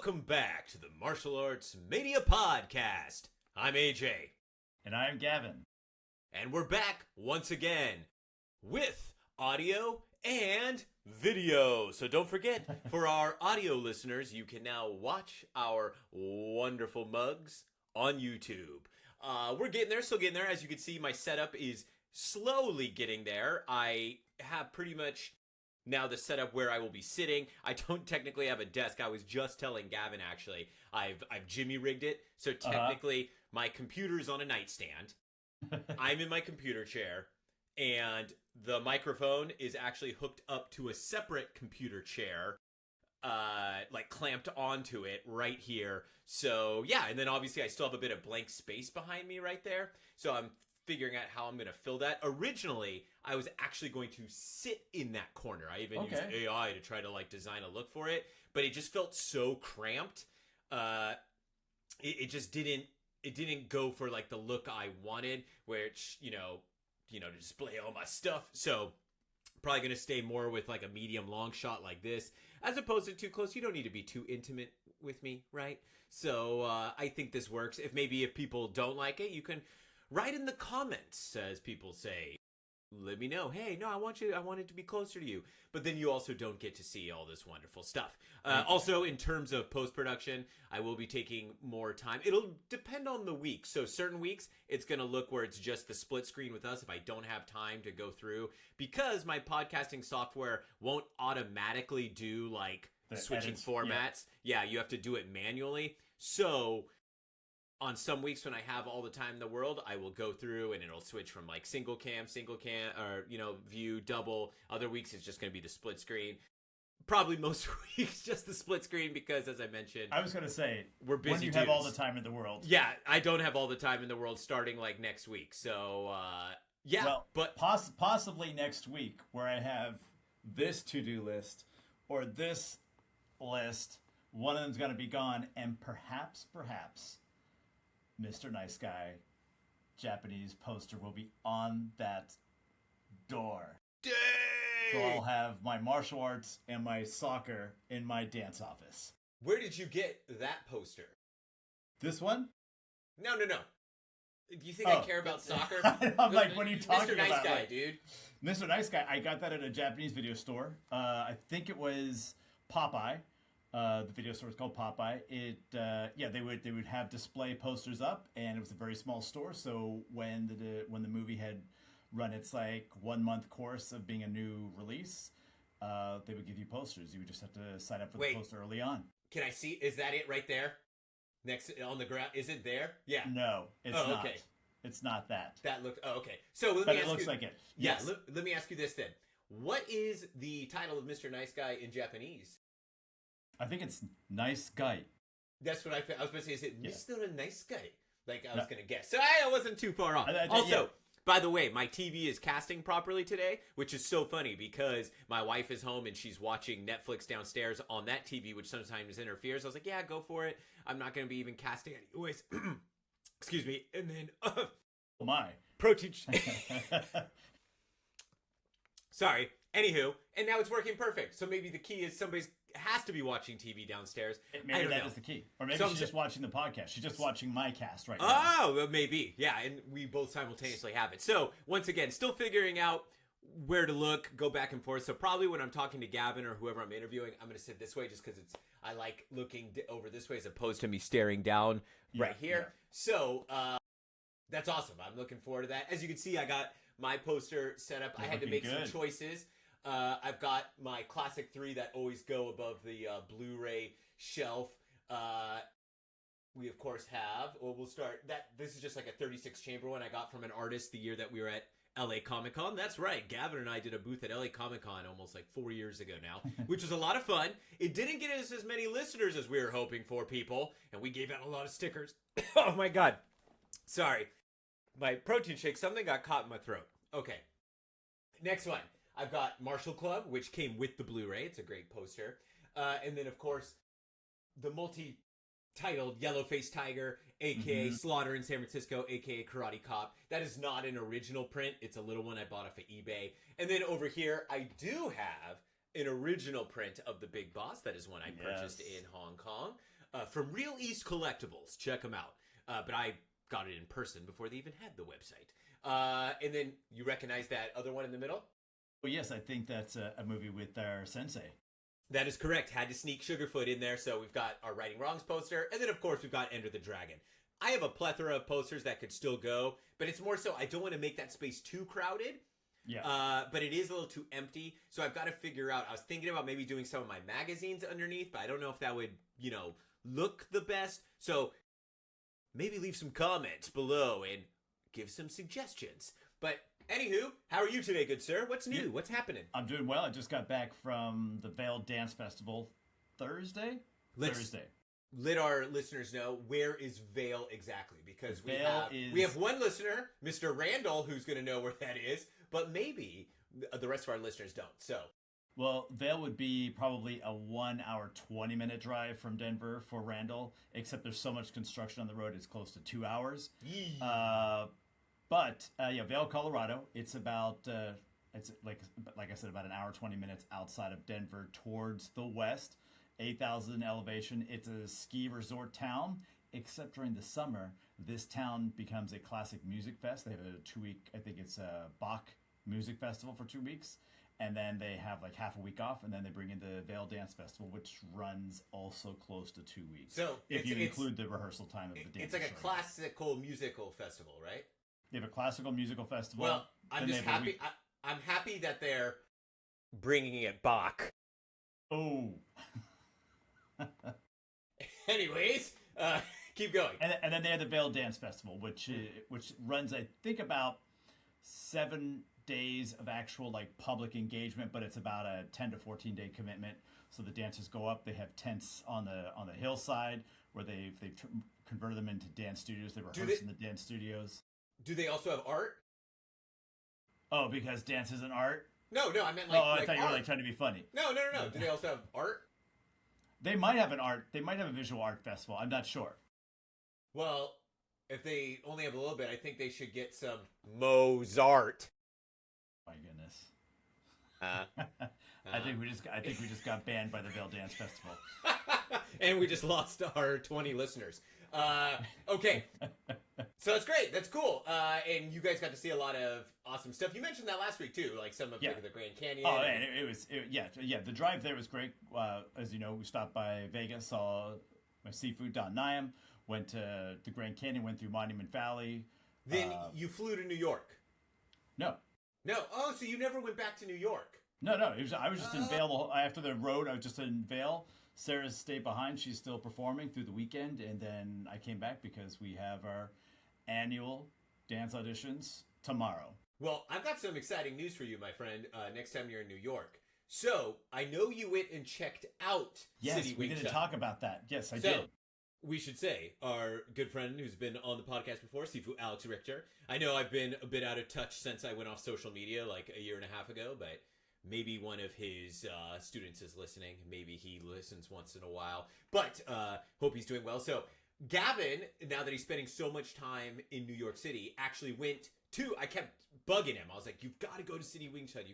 Welcome back to the Martial Arts Mania Podcast. I'm AJ. And I'm Gavin. And we're back once again with audio and video. So don't forget, for our audio listeners, you can now watch our wonderful mugs on YouTube. We're getting there, still getting there. As you can see, my setup is slowly getting there. I have pretty much now the setup where I will be sitting. I don't technically have a desk. I was just telling Gavin, actually, I've Jimmy rigged it. So technically, my computer is on a nightstand. I'm in my computer chair, and the microphone is actually hooked up to a separate computer chair, like clamped onto it right here. So yeah, and then obviously I still have a bit of blank space behind me right there. So I'm figuring out how I'm going to fill that. Originally, I was actually going to sit in that corner. I even used AI to try to like design a look for it, but it just felt so cramped. It just didn't. It didn't go for like the look I wanted, which you know, to display all my stuff. So probably going to stay more with like a medium long shot like this, as opposed to too close. You don't need to be too intimate with me, right? So I think this works. If people don't like it, you can write in the comments, as people say. Let me know. Hey, no, I want it to be closer to you. But then you also don't get to see all this wonderful stuff. Also, in terms of post-production, I will be taking more time. It'll depend on the week. So certain weeks, it's going to look where it's just the split screen with us if I don't have time to go through. Because my podcasting software won't automatically do, like, the switching edits, formats. Yeah, you have to do it manually. So on some weeks when I have all the time in the world, I will go through and it'll switch from like single cam, or, view, double. Other weeks it's just going to be the split screen. Probably most weeks just the split screen because, as I mentioned, I was going to say, we're busy when you have all the time in the world. Yeah, I don't have all the time in the world starting like next week. So, yeah. Well, but possibly next week where I have this to-do list or this list, one of them's going to be gone, and perhaps Mr. Nice Guy Japanese poster will be on that door. Dang! So I'll have my martial arts and my soccer in my dance office. Where did you get that poster? This one? No. Do you think I care about soccer? I'm like, what are you talking about? Mr. Nice Guy, dude. Mr. Nice Guy, I got that at a Japanese video store. I think it was Popeye. The video store was called Popeye. They would have display posters up, and it was a very small store. So when the movie had run its like 1 month course of being a new release, they would give you posters. You would just have to sign up for the poster early on. Can I see? Is that it right there? Next on the ground? Is it there? Yeah. No, it's not. Okay. It's not that. That looked. Oh, okay. So but it looks like it. Yeah. Yes. Let me ask you this then. What is the title of Mr. Nice Guy in Japanese? I think it's Nice Guy. That's what I was going to say. Is it Mr. Nice Guy? Like I was going to guess. So I wasn't too far off. By the way, my TV is casting properly today, which is so funny because my wife is home and she's watching Netflix downstairs on that TV, which sometimes interferes. I was like, yeah, go for it. I'm not going to be even casting anyways. Excuse me. And then, oh my. Protein. Sorry. Anywho, and now it's working perfect. So maybe the key is somebody has to be watching TV downstairs. Maybe that is the key. Or maybe she's just watching the podcast. She's just watching my cast right now. Oh, well, maybe. Yeah, and we both simultaneously have it. So, once again, still figuring out where to look, go back and forth. So, probably when I'm talking to Gavin or whoever I'm interviewing, I'm going to sit this way just because I like looking over this way as opposed to me staring down right here. Yeah. So, that's awesome. I'm looking forward to that. As you can see, I got my poster set up. I had to make some choices. I've got my classic 3 that always go above the Blu-ray shelf. We of course have. Well, we'll start that. This is just like a 36 chamber one I got from an artist the year that we were at LA Comic Con. That's right. Gavin and I did a booth at LA Comic Con almost like 4 years ago now, which was a lot of fun. It didn't get us as many listeners as we were hoping for, people, and we gave out a lot of stickers. Oh my god. Sorry. My protein shake, something got caught in my throat. Okay. Next one. I've got Martial Club, which came with the Blu-ray. It's a great poster. And then, of course, the multi-titled Yellow-Faced Tiger, a.k.a. Slaughter in San Francisco, a.k.a. Karate Cop. That is not an original print. It's a little one I bought off of eBay. And then over here, I do have an original print of the Big Boss. That is one I purchased in Hong Kong from Real East Collectibles. Check them out. But I got it in person before they even had the website. And then you recognize that other one in the middle? Well, yes, I think that's a movie with our sensei. That is correct. Had to sneak Sugarfoot in there. So we've got our Righting Wrongs poster. And then, of course, we've got Enter the Dragon. I have a plethora of posters that could still go. But it's more so I don't want to make that space too crowded. Yeah. But it is a little too empty. So I've got to figure out. I was thinking about maybe doing some of my magazines underneath. But I don't know if that would, look the best. So maybe leave some comments below and give some suggestions. But anywho, how are you today, good sir? What's new? What's happening? I'm doing well. I just got back from the Vale Dance Festival Thursday. Let our listeners know, where is Vale exactly? Because we have one listener, Mr. Randall, who's going to know where that is, but maybe the rest of our listeners don't. So, well, Vale would be probably a 1 hour, 20-minute drive from Denver for Randall, except there's so much construction on the road, it's close to 2 hours. But Vale, Colorado, it's about it's like I said, about an hour 20 minutes outside of Denver towards the west, 8,000 elevation. It's a ski resort town, except during the summer, this town becomes a classic music fest. They have a 2-week, I think it's a Bach music festival for 2 weeks, and then they have like half a week off, and then they bring in the Vale Dance Festival, which runs also close to 2 weeks. So if you include the rehearsal time of the dance, it's like a classical musical festival, right? They have a classical musical festival. Well, I'm just happy. I'm happy that they're bringing it Bach. Oh. Anyways, keep going. And then they have the Vale Dance Festival, which runs, I think, about 7 days of actual like public engagement, but it's about a 10 to 14 day commitment. So the dancers go up. They have tents on the hillside where they've converted them into dance studios. They rehearse in the dance studios. Do they also have art? Oh, because dance isn't art? No, I meant like. Oh, I thought you were art. like trying to be funny. No. Do they also have art? They might have They might have a visual art festival. I'm not sure. Well, if they only have a little bit, I think they should get some Mozart. My goodness. I think we just got banned by the Vale Dance Festival. And we just lost our 20 listeners. Okay. So that's great. That's cool. And you guys got to see a lot of awesome stuff. You mentioned that last week too, like some of the Grand Canyon. Oh, and it was the drive there was great. As you know, we stopped by Vegas, saw my seafood, Don Nyam, went to the Grand Canyon, went through Monument Valley. Then you flew to New York. No. Oh, so you never went back to New York? No. I was just in Vail after the road. I was just in Vail. Sarah stayed behind. She's still performing through the weekend, and then I came back because we have our annual dance auditions tomorrow. Well, I've got some exciting news for you, my friend, next time you're in New York. So, I know you went and checked out City Wing Chun. Yes, we didn't talk about that. Yes, I did. We should say, our good friend who's been on the podcast before, Sifu Alex Richter. I know I've been a bit out of touch since I went off social media like a year and a half ago, but maybe one of his students is listening. Maybe he listens once in a while. But hope he's doing well. So Gavin, now that he's spending so much time in New York City, actually went to, I kept bugging him. I was like, you've got to go to City Wing Chun.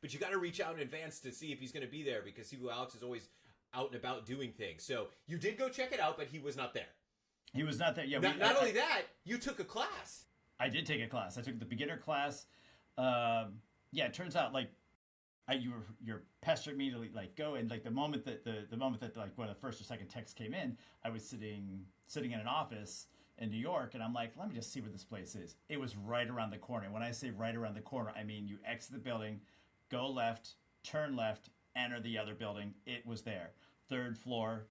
But you got to reach out in advance to see if he's going to be there, because Sifu Alex is always out and about doing things. So you did go check it out, but he was not there. He was not there. Yeah. Not only that, you took a class. I did take a class. I took the beginner class. It turns out like you're pestering me to like go, and like the moment that like one of the first or second texts came in, I was sitting in an office in New York, and I'm like, let me just see where this place is. It was right around the corner. When I say right around the corner, I mean you exit the building, go left, turn left, enter the other building. It was there. 3rd floor.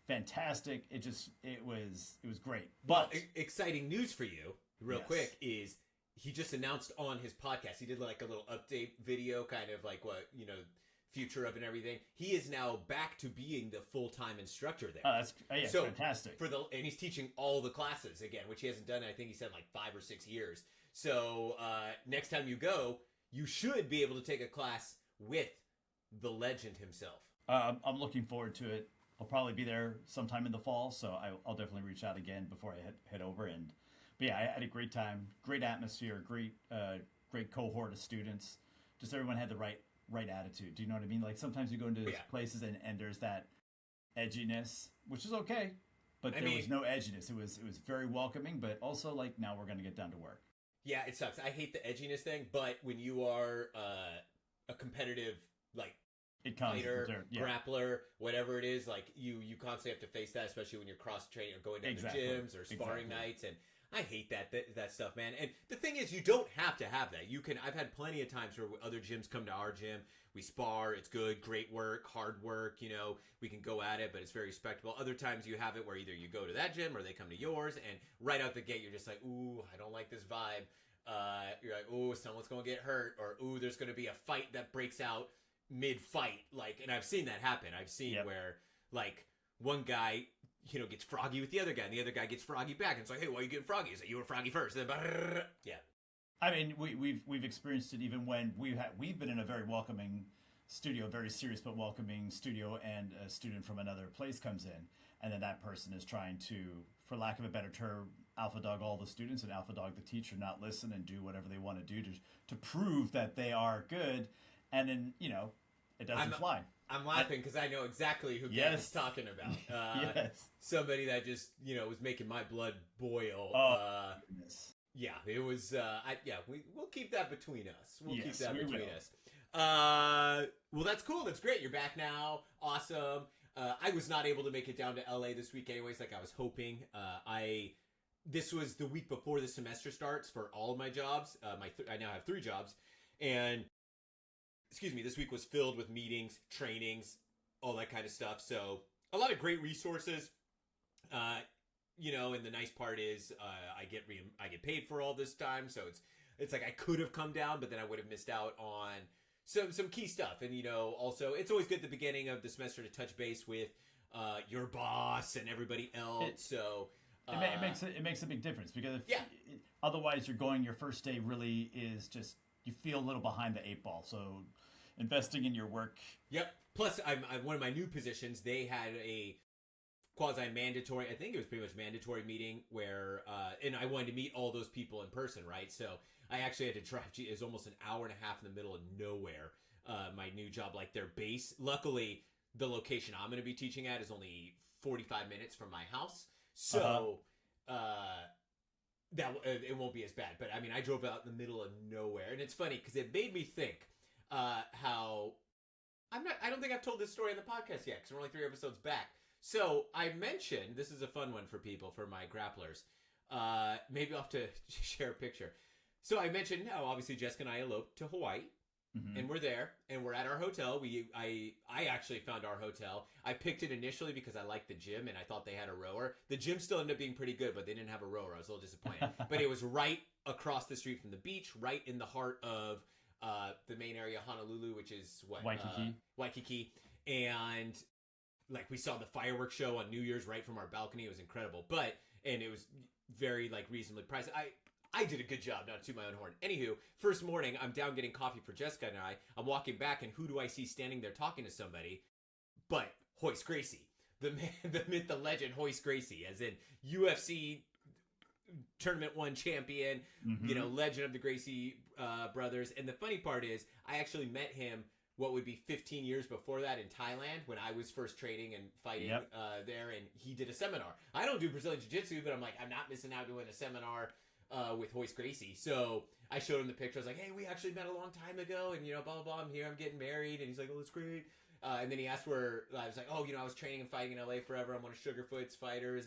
Fantastic. It was great. But exciting news for you, real quick, is he just announced on his podcast, he did like a little update video, kind of like what, future of and everything. He is now back to being the full-time instructor there. Oh, that's fantastic. And he's teaching all the classes again, which he hasn't done, I think he said like 5 or 6 years. So next time you go, you should be able to take a class with the legend himself. I'm looking forward to it. I'll probably be there sometime in the fall, so I'll definitely reach out again before I head over. But yeah, I had a great time, great atmosphere, great cohort of students. Just everyone had the right right attitude. Do you know what I mean? Like sometimes you go into places and there's that edginess, which is okay, but there was no edginess. It was very welcoming, but also like, now we're going to get down to work. Yeah, it sucks. I hate the edginess thing, but when you are a competitive like fighter, grappler, whatever it is, like you constantly have to face that, especially when you're cross training or going down to gyms or sparring nights, and I hate that stuff, man. And the thing is, you don't have to have that. You can. I've had plenty of times where other gyms come to our gym, we spar, it's good, great work, hard work, you know, we can go at it, but it's very respectable. Other times you have it where either you go to that gym or they come to yours, and right out the gate you're just like, ooh, I don't like this vibe. You're like, ooh, someone's gonna get hurt, or ooh, there's gonna be a fight that breaks out mid-fight, like, and I've seen that happen. I've seen where like one guy, you know, gets froggy with the other guy, and the other guy gets froggy back, and it's like, hey, why are you getting froggy? Is it you were froggy first? And then, yeah. I mean, we've experienced it even when we've been in a very welcoming studio, very serious but welcoming studio, and a student from another place comes in, and then that person is trying to, for lack of a better term, alpha dog all the students and alpha dog the teacher, not listen and do whatever they want to do to prove that they are good, and then, you know, it doesn't fly. I'm laughing because I know exactly who Gav's talking about. Somebody that just, you know, was making my blood boil. Goodness. Yeah, it was. We'll keep that between us. We'll keep that between us. Well, that's cool. That's great. You're back now. Awesome. I was not able to make it down to LA this week, anyways, like I was hoping. This was the week before the semester starts for all of my jobs. I now have 3 jobs, and this week was filled with meetings, trainings, all that kind of stuff. So a lot of great resources. You know, and the nice part is I get paid for all this time, so it's like I could have come down, but then I would have missed out on some key stuff. And, you know, also it's always good at the beginning of the semester to touch base with your boss and everybody else. It makes a big difference, because otherwise your first day really is just, you feel a little behind the 8 ball. So investing in your work. Yep. Plus, I'm one of my new positions. They had a quasi-mandatory, I think it was pretty much mandatory meeting where, and I wanted to meet all those people in person, right? So I actually had to drive, it was almost an hour and a half in the middle of nowhere, my new job, like their base. Luckily, the location I'm going to be teaching at is only 45 minutes from my house. So, it won't be as bad. But I mean, I drove out in the middle of nowhere, and it's funny because it made me think, how, I don't think I've told this story on the podcast yet, because we're only 3 episodes back. So I mentioned, this is a fun one for people, for my grapplers. Maybe I'll have to share a picture. So I mentioned how obviously Jessica and I eloped to Hawaii, and we're there, and we're at our hotel. I actually found our hotel. I picked it initially because I liked the gym, and I thought they had a rower. The gym still ended up being pretty good, but they didn't have a rower. I was a little disappointed. But it was right across the street from the beach, right in the heart of the main area, Honolulu, which is what? Waikiki. And like, we saw the fireworks show on New Year's right from our balcony. It was incredible. And it was very, like, reasonably priced. I did a good job, not to my own horn. Anywho, first morning, I'm down getting coffee for Jessica and I'm walking back, and who do I see standing there talking to somebody? But Hoist Gracie. The man, the myth, the legend, Hoist Gracie, as in UFC Tournament 1 champion, you know, legend of the Gracie brothers. And the funny part is, I actually met him what would be 15 years before that in Thailand, when I was first training and fighting there, and he did a seminar. I don't do Brazilian Jiu-Jitsu, but I'm like, I'm not missing out doing a seminar with Hoist Gracie. So I showed him the picture. I was like, hey, we actually met a long time ago, and, you know, blah, blah, blah, I'm here, I'm getting married. And he's like, oh, that's great. And then he asked where, I was like, oh, you know, I was training and fighting in LA forever. I'm one of Sugarfoot's fighters,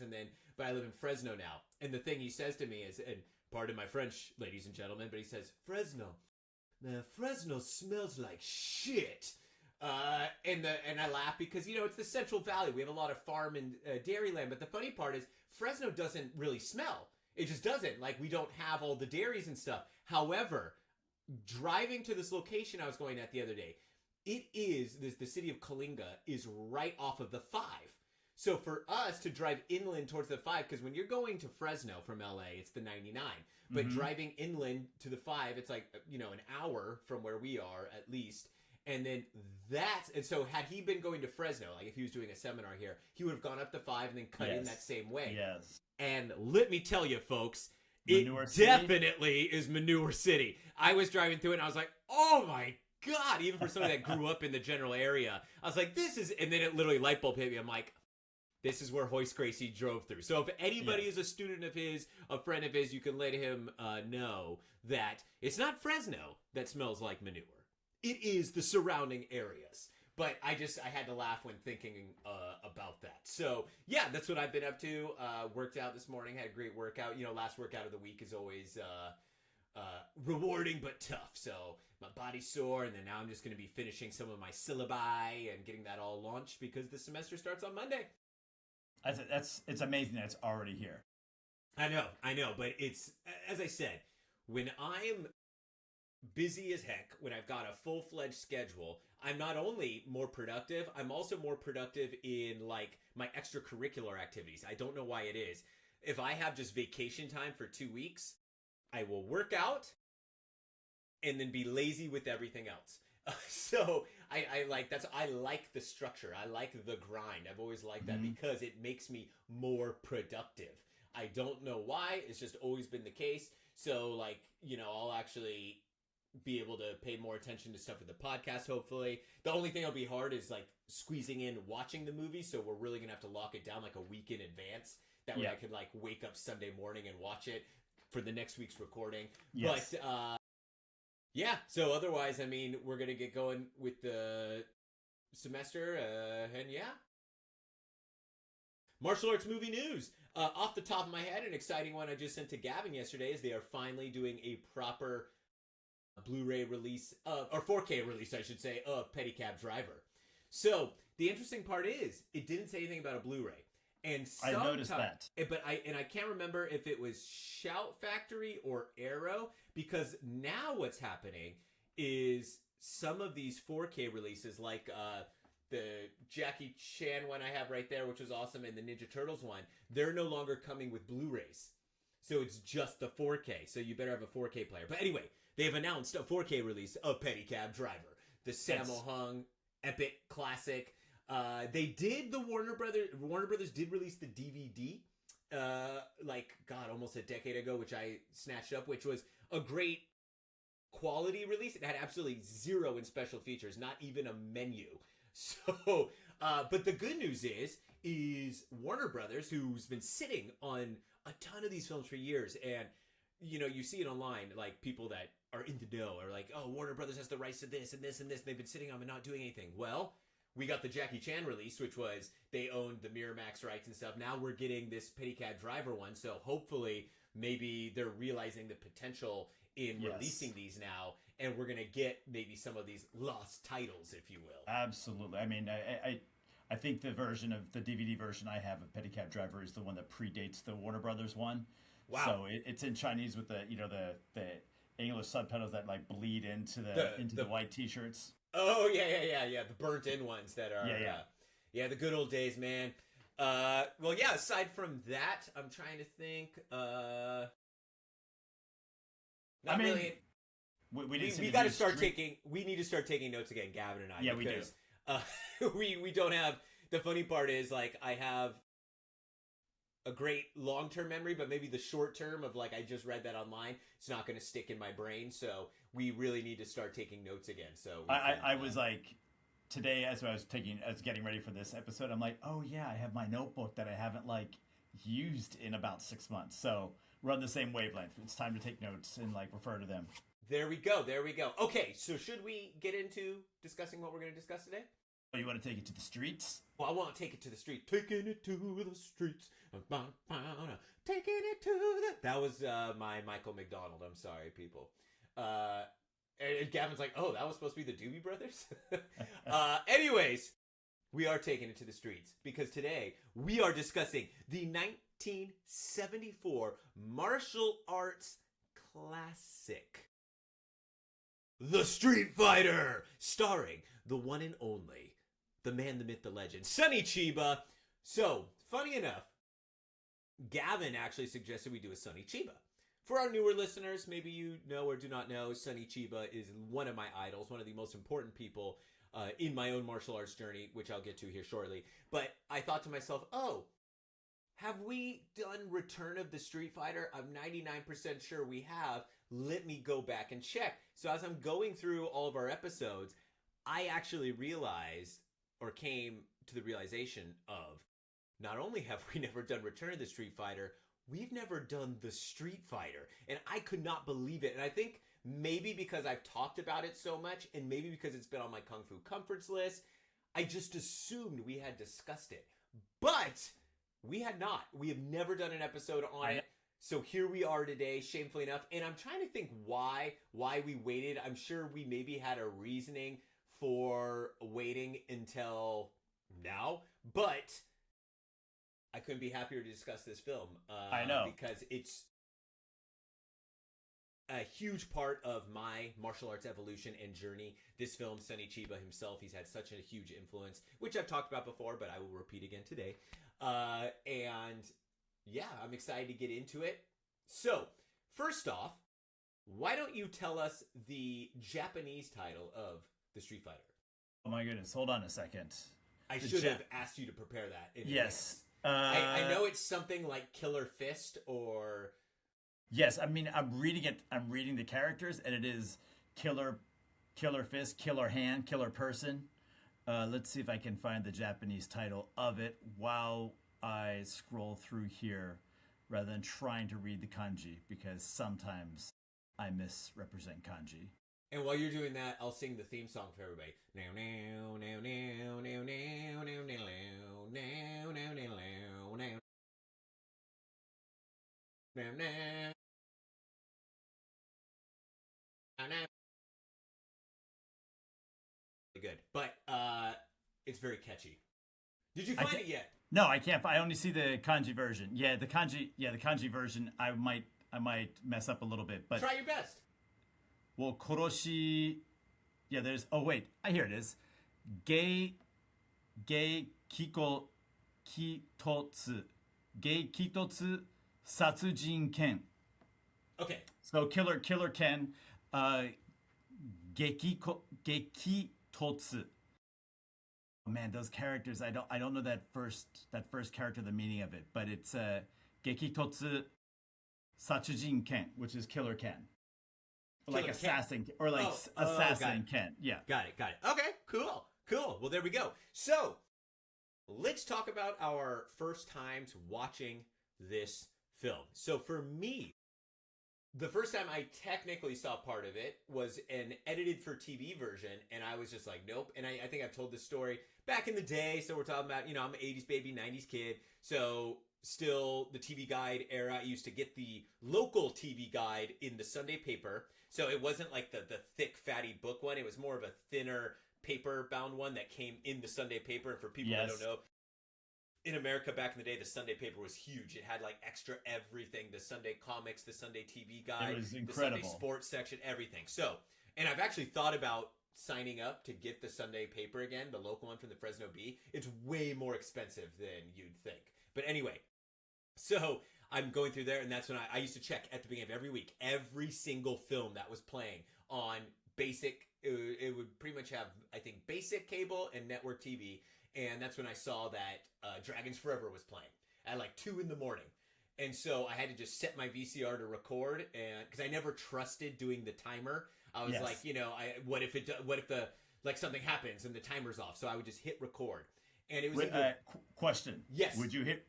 but I live in Fresno now. And the thing he says to me is, and pardon my French, ladies and gentlemen, but he says, Fresno. Man, Fresno smells like shit. And I laugh because, you know, it's the Central Valley. We have a lot of farm and dairy land. But the funny part is, Fresno doesn't really smell. It just doesn't. Like, we don't have all the dairies and stuff. However, driving to this location I was going at the other day, the city of Kalinga is right off of the 5. So for us to drive inland towards the 5, because when you're going to Fresno from LA, it's the 99. But driving inland to the 5, it's like, you know, an hour from where we are at least. And then and so had he been going to Fresno, like if he was doing a seminar here, he would have gone up the 5 and then cut in that same way. Yes. And let me tell you, folks, Manure it City? definitely is Manure City. I was driving through it and I was like, oh my God, even for somebody that grew up in the general area, I was like, this is, and then it literally light bulb hit me. I'm like, this is where Hoist Gracie drove through. So if anybody is a student of his, a friend of his, you can let him know that it's not Fresno that smells like manure. It is the surrounding areas. But I had to laugh when thinking about that. So yeah, that's what I've been up to. Worked out this morning, had a great workout. You know, last workout of the week is always rewarding but tough. So my body's sore, and then now I'm just going to be finishing some of my syllabi and getting that all launched because the semester starts on Monday. It's amazing that it's already here. I know, but it's, as I said, when I'm busy as heck, when I've got a full-fledged schedule, I'm not only more productive, I'm also more productive in like my extracurricular activities. I don't know why it is. If I have just vacation time for 2 weeks, I will work out and then be lazy with everything else. So I like the structure. I like the grind. I've always liked that because it makes me more productive. I don't know why. It's just always been the case. So like, you know, I'll actually be able to pay more attention to stuff with the podcast, hopefully. The only thing that'll be hard is like squeezing in watching the movie. So we're really gonna have to lock it down like a week in advance. That way I could like wake up Sunday morning and watch it for the next week's recording. Yes. But yeah, so otherwise, I mean, we're going to get going with the semester, and yeah. Martial arts movie news. Off the top of my head, an exciting one I just sent to Gavin yesterday is they are finally doing a proper Blu-ray release, or 4K release, I should say, of Pedicab Driver. So, the interesting part is, it didn't say anything about a Blu-ray. And I noticed that. But I can't remember if it was Shout Factory or Arrow, because now what's happening is some of these 4K releases, like the Jackie Chan one I have right there, which was awesome, and the Ninja Turtles one, they're no longer coming with Blu-rays. So it's just the 4K. So you better have a 4K player. But anyway, they've announced a 4K release of Pedicab Driver, the Sammo Hung epic classic. They did Warner Brothers did release the DVD, almost a decade ago, which I snatched up, which was a great quality release. It had absolutely zero in special features, not even a menu. So, but the good news is Warner Brothers, who's been sitting on a ton of these films for years, and, you know, you see it online, like, people that are in the know are like, oh, Warner Brothers has the rights to this and this and this, and they've been sitting on them and not doing anything. Well, we got the Jackie Chan release, which was, they owned the Miramax rights and stuff. Now we're getting this Pedicab Driver one, so hopefully maybe they're realizing the potential in releasing these now, and we're going to get maybe some of these lost titles, if you will. Absolutely. I mean, I think the version of the DVD version I have of Pedicab Driver is the one that predates the Warner Brothers one. Wow. So it's in Chinese with the English subtitles that like bleed into the white T-shirts. Oh, yeah. The burnt-in ones that are... Yeah, the good old days, man. Well, yeah, aside from that, I'm trying to think... really... We got to start taking... We need to start taking notes again, Gavin and I. Yeah, because, we do. We don't have... The funny part is, like, I have a great long-term memory, but maybe the short-term of, like, I just read that online, it's not going to stick in my brain, so we really need to start taking notes again. So I was like, today as I was getting ready for this episode, I'm like, oh yeah, I have my notebook that I haven't like used in about 6 months. So we're on the same wavelength. It's time to take notes and like refer to them. There we go. Okay, so should we get into discussing what we're going to discuss today? Oh, you want to take it to the streets? Well, I want to take it to the street. Taking it to the streets. Taking it to the... That was my Michael McDonald. I'm sorry, people. And Gavin's like, oh, that was supposed to be the Doobie Brothers? Anyways, we are taking it to the streets because today we are discussing the 1974 martial arts classic, The Street Fighter, starring the one and only, the man, the myth, the legend, Sonny Chiba. So, funny enough, Gavin actually suggested we do a Sonny Chiba. For our newer listeners, maybe you know or do not know, Sonny Chiba is one of my idols, one of the most important people in my own martial arts journey, which I'll get to here shortly. But I thought to myself, oh, have we done Return of the Street Fighter? I'm 99% sure we have. let me go back and check. So as I'm going through all of our episodes, I actually realized, or came to the realization of, not only have we never done Return of the Street Fighter, we've never done the Street Fighter. And I could not believe it. And I think maybe because I've talked about it so much, and maybe because it's been on my Kung Fu Comforts list, I just assumed we had discussed it. But we had not. We have never done an episode on it. So here we are today, shamefully enough. And I'm trying to think why we waited. I'm sure we maybe had a reasoning for waiting until now. But I couldn't be happier to discuss this film. I know. Because it's a huge part of my martial arts evolution and journey. This film, Sonny Chiba himself, he's had such a huge influence, which I've talked about before, but I will repeat again today. And yeah, I'm excited to get into it. So, first off, why don't you tell us the Japanese title of the Street Fighter? Oh my goodness, hold on a second. I should have asked you to prepare that. Yes. I know it's something like Killer Fist or... Yes, I mean, I'm reading it. I'm reading the characters, and it is Killer Fist, Killer Hand, Killer Person. Let's see if I can find the Japanese title of it while I scroll through here, rather than trying to read the kanji, because sometimes I misrepresent kanji. And while you're doing that, I'll sing the theme song for everybody. Now, now, now, now, now, now, now, now, now, now, now, now, now, now. Good, but it's very catchy. Did you find it yet? No, I can't. I only see the kanji version. Yeah, the kanji version. I might mess up a little bit, but try your best. Well, koroshi. Yeah, there's. Oh wait, here it is. Gei kiko kitotsu. Gei kitotsu satsujin ken. Okay. So Killer Ken. Gekitotsu. Oh man, those characters, I don't know that first character, the meaning of it, but it's Gekitotsu Satsujin Ken, which is Killer Ken. Or like assassin Ken. Or like assassin Ken. Yeah. Got it. Okay, cool. Well, there we go. So, let's talk about our first times watching this film. So for me, the first time I technically saw part of it was an edited for TV version, and I was just like, nope. And I think I've told this story back in the day, so we're talking about, I'm an 80s baby, 90s kid, so still the TV Guide era. I used to get the local TV Guide in the Sunday paper, so it wasn't like the thick, fatty book one. It was more of a thinner, paper-bound one that came in the Sunday paper, and for people that don't know, in America back in the day, the Sunday paper was huge. It had like extra everything, the Sunday comics, the Sunday TV Guide, it was incredible. The Sunday sports section, everything. So, and I've actually thought about signing up to get the Sunday paper again, the local one from the Fresno Bee. It's way more expensive than you'd think. But anyway, so I'm going through there, and that's when I used to check at the beginning of every week, every single film that was playing on basic, it would pretty much have, I think, basic cable and network TV. And that's when I saw that Dragons Forever was playing at like 2 a.m. And so I had to just set my VCR to record, and because I never trusted doing the timer. I was like, what if the like something happens and the timer's off? So I would just hit record, and it was question. Yes. Would you hit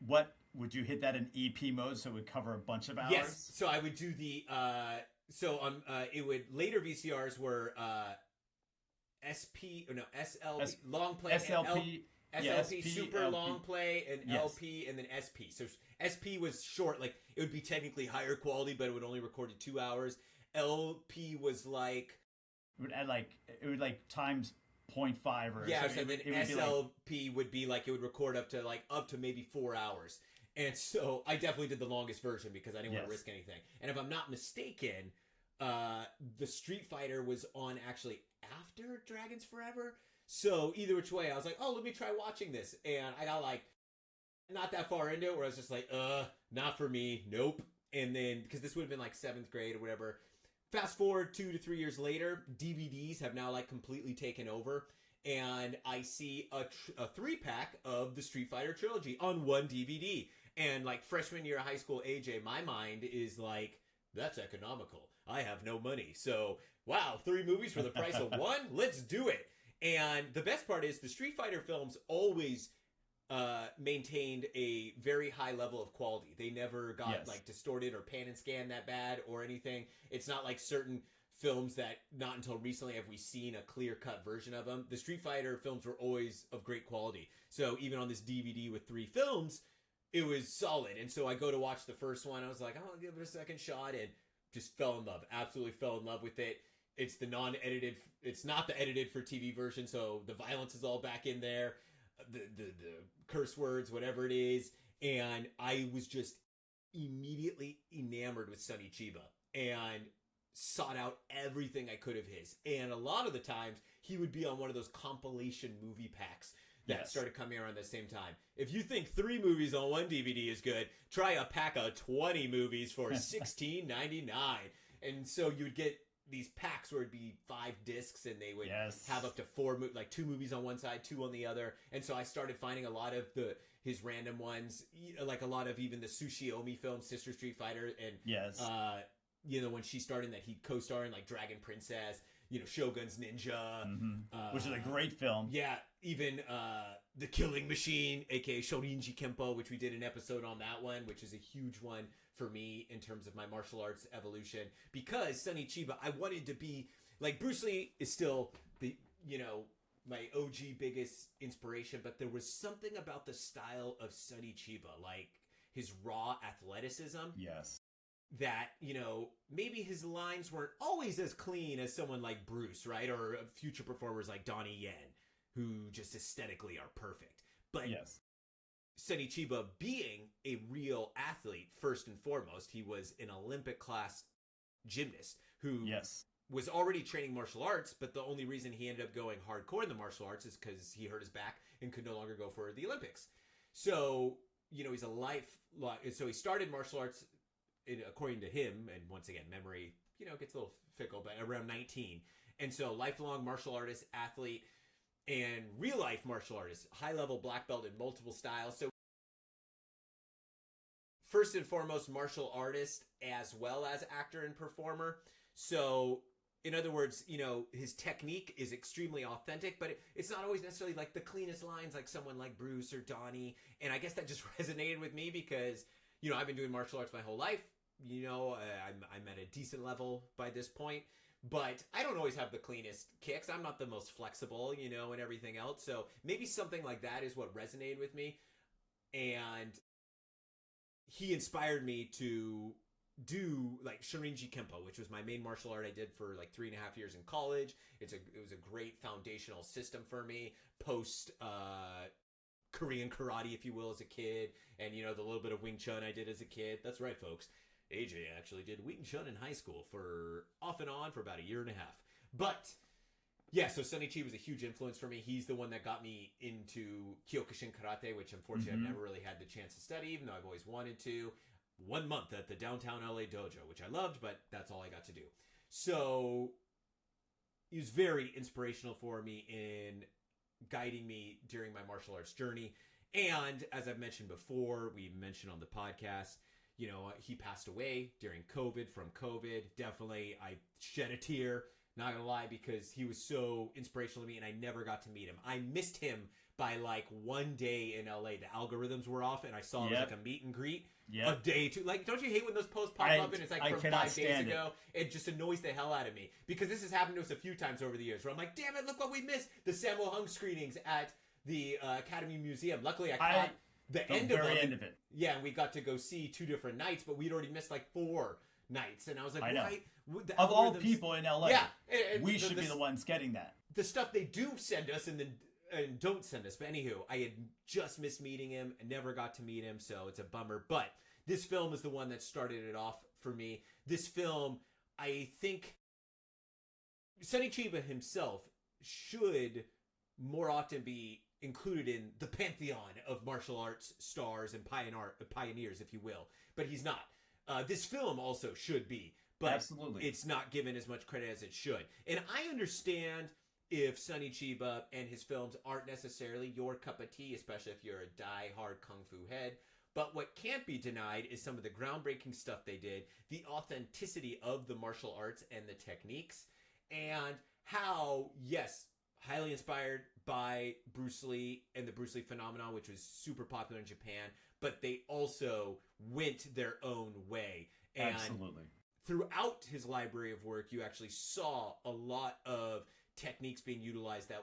that in EP mode so it would cover a bunch of hours? Yes. So I would do the it would later VCRs were SLP long play, SLP super LP. Long play, and LP, and then SP. So SP was short, like it would be technically higher quality, but it would only record at 2 hours. LP was like it would times 0.5 or yeah. so then SLP would be like it would record up to maybe 4 hours. And so I definitely did the longest version because I didn't want to risk anything. And if I'm not mistaken, the Street Fighter was on actually after Dragons Forever. So either which way, I was like, oh, let me try watching this. And I got not that far into it where I was just like, not for me. Nope. And then, because this would have been like 7th grade or whatever. Fast forward 2 to 3 years later, DVDs have now completely taken over. And I see a 3-pack of the Street Fighter trilogy on one DVD. And freshman year of high school, AJ, my mind is That's economical. I have no money. So, wow, 3 movies for the price of 1? Let's do it. And the best part is the Street Fighter films always maintained a very high level of quality. They never got like distorted or pan and scan that bad or anything. It's not like certain films that not until recently have we seen a clear-cut version of them. The Street Fighter films were always of great quality. So even on this DVD with 3 films, it was solid. And so I go to watch the first one. I was like, I'll give it a second shot, and just fell in love. Absolutely fell in love with it. It's the non-edited. It's not the edited for TV version, so the violence is all back in there. The curse words, whatever it is. And I was just immediately enamored with Sonny Chiba and sought out everything I could of his. And a lot of the times he would be on one of those compilation movie packs that started coming around the same time. If you think 3 movies on one DVD is good, try a pack of 20 movies for $16.99. And so you would get these packs where it'd be 5 discs, and they would have up to 4, like 2 movies on one side, 2 on the other. And so I started finding a lot of his random ones, like a lot of even the Tsushiomi films, Sister Street Fighter, and when she started that he co-starred in like Dragon Princess, Shogun's Ninja, which is a great film. Yeah, even The Killing Machine, aka Shorinji Kempo, which we did an episode on that one, which is a huge one for me in terms of my martial arts evolution. Because Sonny Chiba, I wanted to be like Bruce Lee is still the my OG biggest inspiration, but there was something about the style of Sonny Chiba, like his raw athleticism. Yes. That, maybe his lines weren't always as clean as someone like Bruce, right? Or future performers like Donnie Yen, who just aesthetically are perfect. But Sonny Chiba being a real athlete, first and foremost, he was an Olympic class gymnast who was already training martial arts, but the only reason he ended up going hardcore in the martial arts is because he hurt his back and could no longer go for the Olympics. So, he's so he started martial arts according to him, and once again, memory, gets a little fickle, but around 19. And so lifelong martial artist, athlete, and real life martial artist, high level black belt in multiple styles. So first and foremost, martial artist as well as actor and performer. So in other words, his technique is extremely authentic, but it's not always necessarily like the cleanest lines like someone like Bruce or Donnie. And I guess that just resonated with me because I've been doing martial arts my whole life. I'm at a decent level by this point, but I don't always have the cleanest kicks. I'm not the most flexible, and everything else. So maybe something like that is what resonated with me. And he inspired me to do like Shorinji Kempo, which was my main martial art I did for like 3.5 years in college. It was a great foundational system for me post Korean karate, if you will, as a kid, and the little bit of Wing Chun I did as a kid. That's right, folks. AJ actually did Wing Chun in high school for off and on for about 1.5 years. But yeah, so Sonny Chiba was a huge influence for me. He's the one that got me into Kyokushin karate, which unfortunately I've never really had the chance to study, even though I've always wanted to. 1 month at the downtown LA dojo, which I loved, but that's all I got to do. So he was very inspirational for me in guiding me during my martial arts journey. And as I've mentioned before, we mentioned on the podcast, he passed away during COVID, from COVID. Definitely, I shed a tear, not gonna lie, because he was so inspirational to me and I never got to meet him. I missed him by like 1 day in LA. The algorithms were off and I saw it was like a meet and greet a day too. Like, don't you hate when those posts pop up and it's like from 5 days ago? It just annoys the hell out of me because this has happened to us a few times over the years where I'm like, damn it, look what we missed. The Sammo Hung screenings at the Academy Museum. Luckily, I caught the end of it. Yeah, and we got to go see 2 different nights, but we'd already missed like 4 nights. And I was like, why? Of all people in LA, we should be the the ones getting that. The stuff they do send us and don't send us. But anywho, I had just missed meeting him and never got to meet him, so it's a bummer. But this film is the one that started it off for me. This film, I think Sonny Chiba himself should more often be included in the pantheon of martial arts stars and pioneers, if you will. But he's not. This film also should be, but absolutely, it's not given as much credit as it should. And I understand if Sonny Chiba and his films aren't necessarily your cup of tea, especially if you're a die-hard kung fu head. But what can't be denied is some of the groundbreaking stuff they did, the authenticity of the martial arts and the techniques, and how, yes, highly inspired by Bruce Lee and the Bruce Lee phenomenon, which was super popular in Japan, but they also went their own way. And Absolutely. throughout his library of work, you actually saw a lot of techniques being utilized that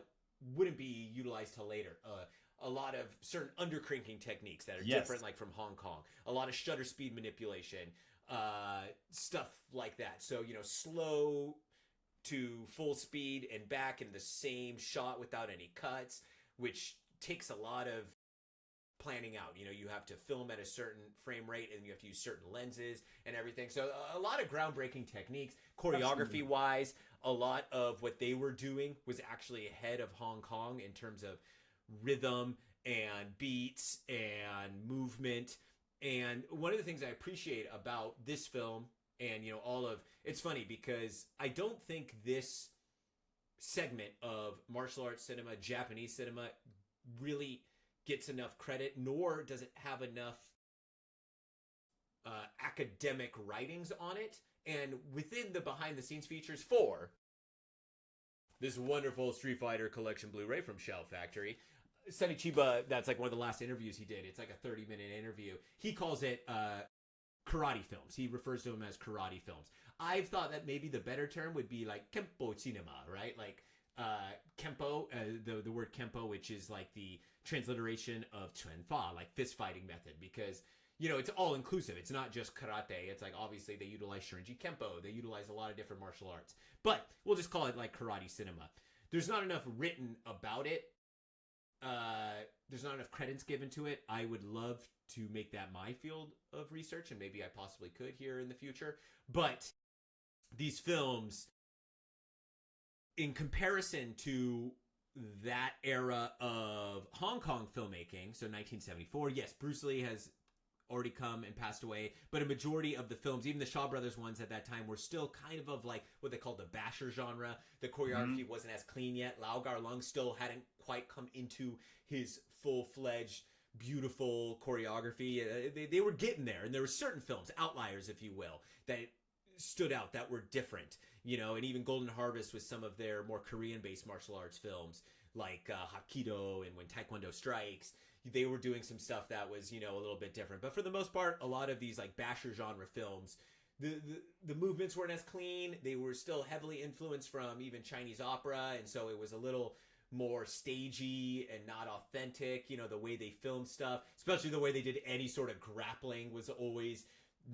wouldn't be utilized till later. A lot of certain undercranking techniques that are different, like from Hong Kong. A lot of shutter speed manipulation, stuff like that. So, slow to full speed and back in the same shot without any cuts, which takes a lot of planning out. You have to film at a certain frame rate and you have to use certain lenses and everything. So a lot of groundbreaking techniques. Choreography wise, a lot of what they were doing was actually ahead of Hong Kong in terms of rhythm and beats and movement. And one of the things I appreciate about this film and it's funny because I don't think this segment of martial arts cinema, Japanese cinema, really gets enough credit, nor does it have enough academic writings on it. And within the behind the scenes features for this wonderful Street Fighter Collection Blu-ray from Shell Factory, Sonny Chiba, that's like one of the last interviews he did. It's like a 30-minute interview. He calls it karate films. He refers to them as karate films. I've thought that maybe the better term would be like Kempo cinema, right? Like Kempo, the word Kempo, which is like the transliteration of Chuen Fa, like fist fighting method, because it's all inclusive. It's not just karate. It's like obviously they utilize Shorinji Kempo. They utilize a lot of different martial arts, but we'll just call it like karate cinema. There's not enough written about it. There's not enough credits given to it. I would love to make that my field of research, and maybe I possibly could here in the future. But these films, in comparison to that era of Hong Kong filmmaking, so 1974, yes, Bruce Lee has already come and passed away, but a majority of the films, even the Shaw Brothers ones at that time, were still kind of like what they called the basher genre. The choreography wasn't as clean yet. Lau Gar-lung still hadn't quite come into his full-fledged, beautiful choreography. They were getting there, and there were certain films, outliers, if you will, that stood out, that were different, and even Golden Harvest with some of their more Korean-based martial arts films, like Hapkido and When Taekwondo Strikes. They were doing some stuff that was, a little bit different. But for the most part, a lot of these like basher genre films, the movements weren't as clean. They were still heavily influenced from even Chinese opera, and so it was a little more stagey and not authentic. The way they filmed stuff, especially the way they did any sort of grappling, was always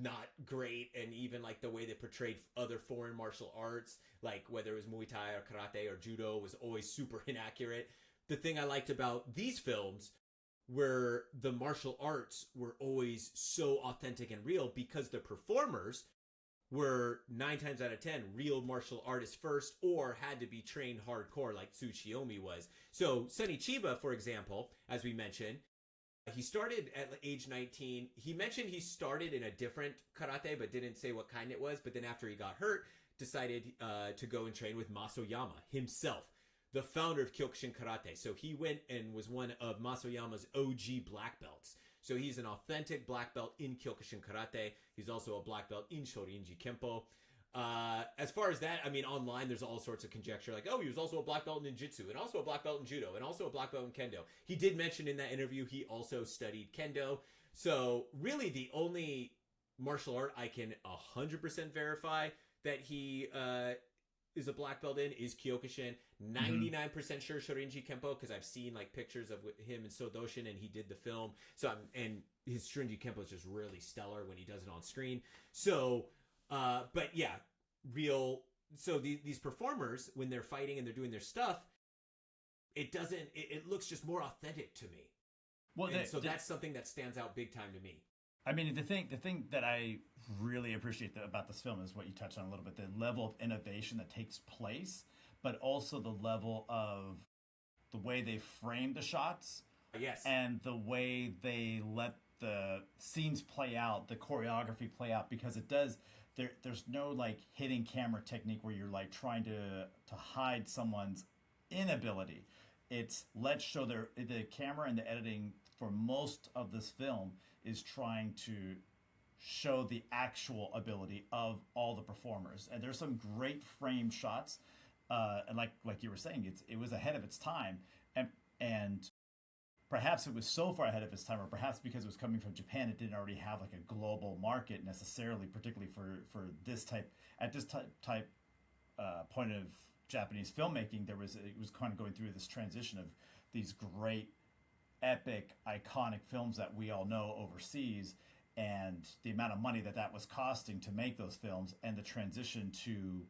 not great. And even like the way they portrayed other foreign martial arts, like whether it was Muay Thai or karate or judo, was always super inaccurate. The thing I liked about these films where the martial arts were always so authentic and real because the performers were 9 times out of 10 real martial artists first, or had to be trained hardcore like Tsuchiyomi was. So Sonny Chiba, for example, as we mentioned, he started at age 19. He mentioned he started in a different karate, but didn't say what kind it was. But then after he got hurt, decided to go and train with Masoyama himself, the founder of Kyokushin Karate. So he went and was one of Masoyama's OG black belts. So he's an authentic black belt in Kyokushin Karate. He's also a black belt in Shorinji Kempo. As far as that, I mean, online there's all sorts of conjecture, like, oh, he was also a black belt in Ninjutsu, and also a black belt in Judo, and also a black belt in Kendo. He did mention in that interview he also studied Kendo. So really the only martial art I can 100% verify that he is a black belt in is Kyokushin. 99% sure Shorinji Kempo, because I've seen like pictures of him in Sodoshin, and he did the film. So and his Shorinji Kempo is just really stellar when he does it on screen. So, but yeah, real. So these performers, when they're fighting and they're doing their stuff, it doesn't. It looks just more authentic to me. Well, so that's something that stands out big time to me. I mean, the thing that I really appreciate about this film is what you touched on a little bit, the level of innovation that takes place, but also the level of the way they frame the shots. Yes. And the way they let the scenes play out, the choreography play out, because it does, there's no like hidden camera technique where you're like trying to hide someone's inability. It's let's show the camera and the editing for most of this film is trying to show the actual ability of all the performers. And there's some great frame shots, and like you were saying, it was ahead of its time, and perhaps it was so far ahead of its time, or perhaps because it was coming from Japan, it didn't already have like a global market necessarily, particularly for this type point of Japanese filmmaking. It was kind of going through this transition of these great, epic, iconic films that we all know overseas, and the amount of money that was costing to make those films, and the transition to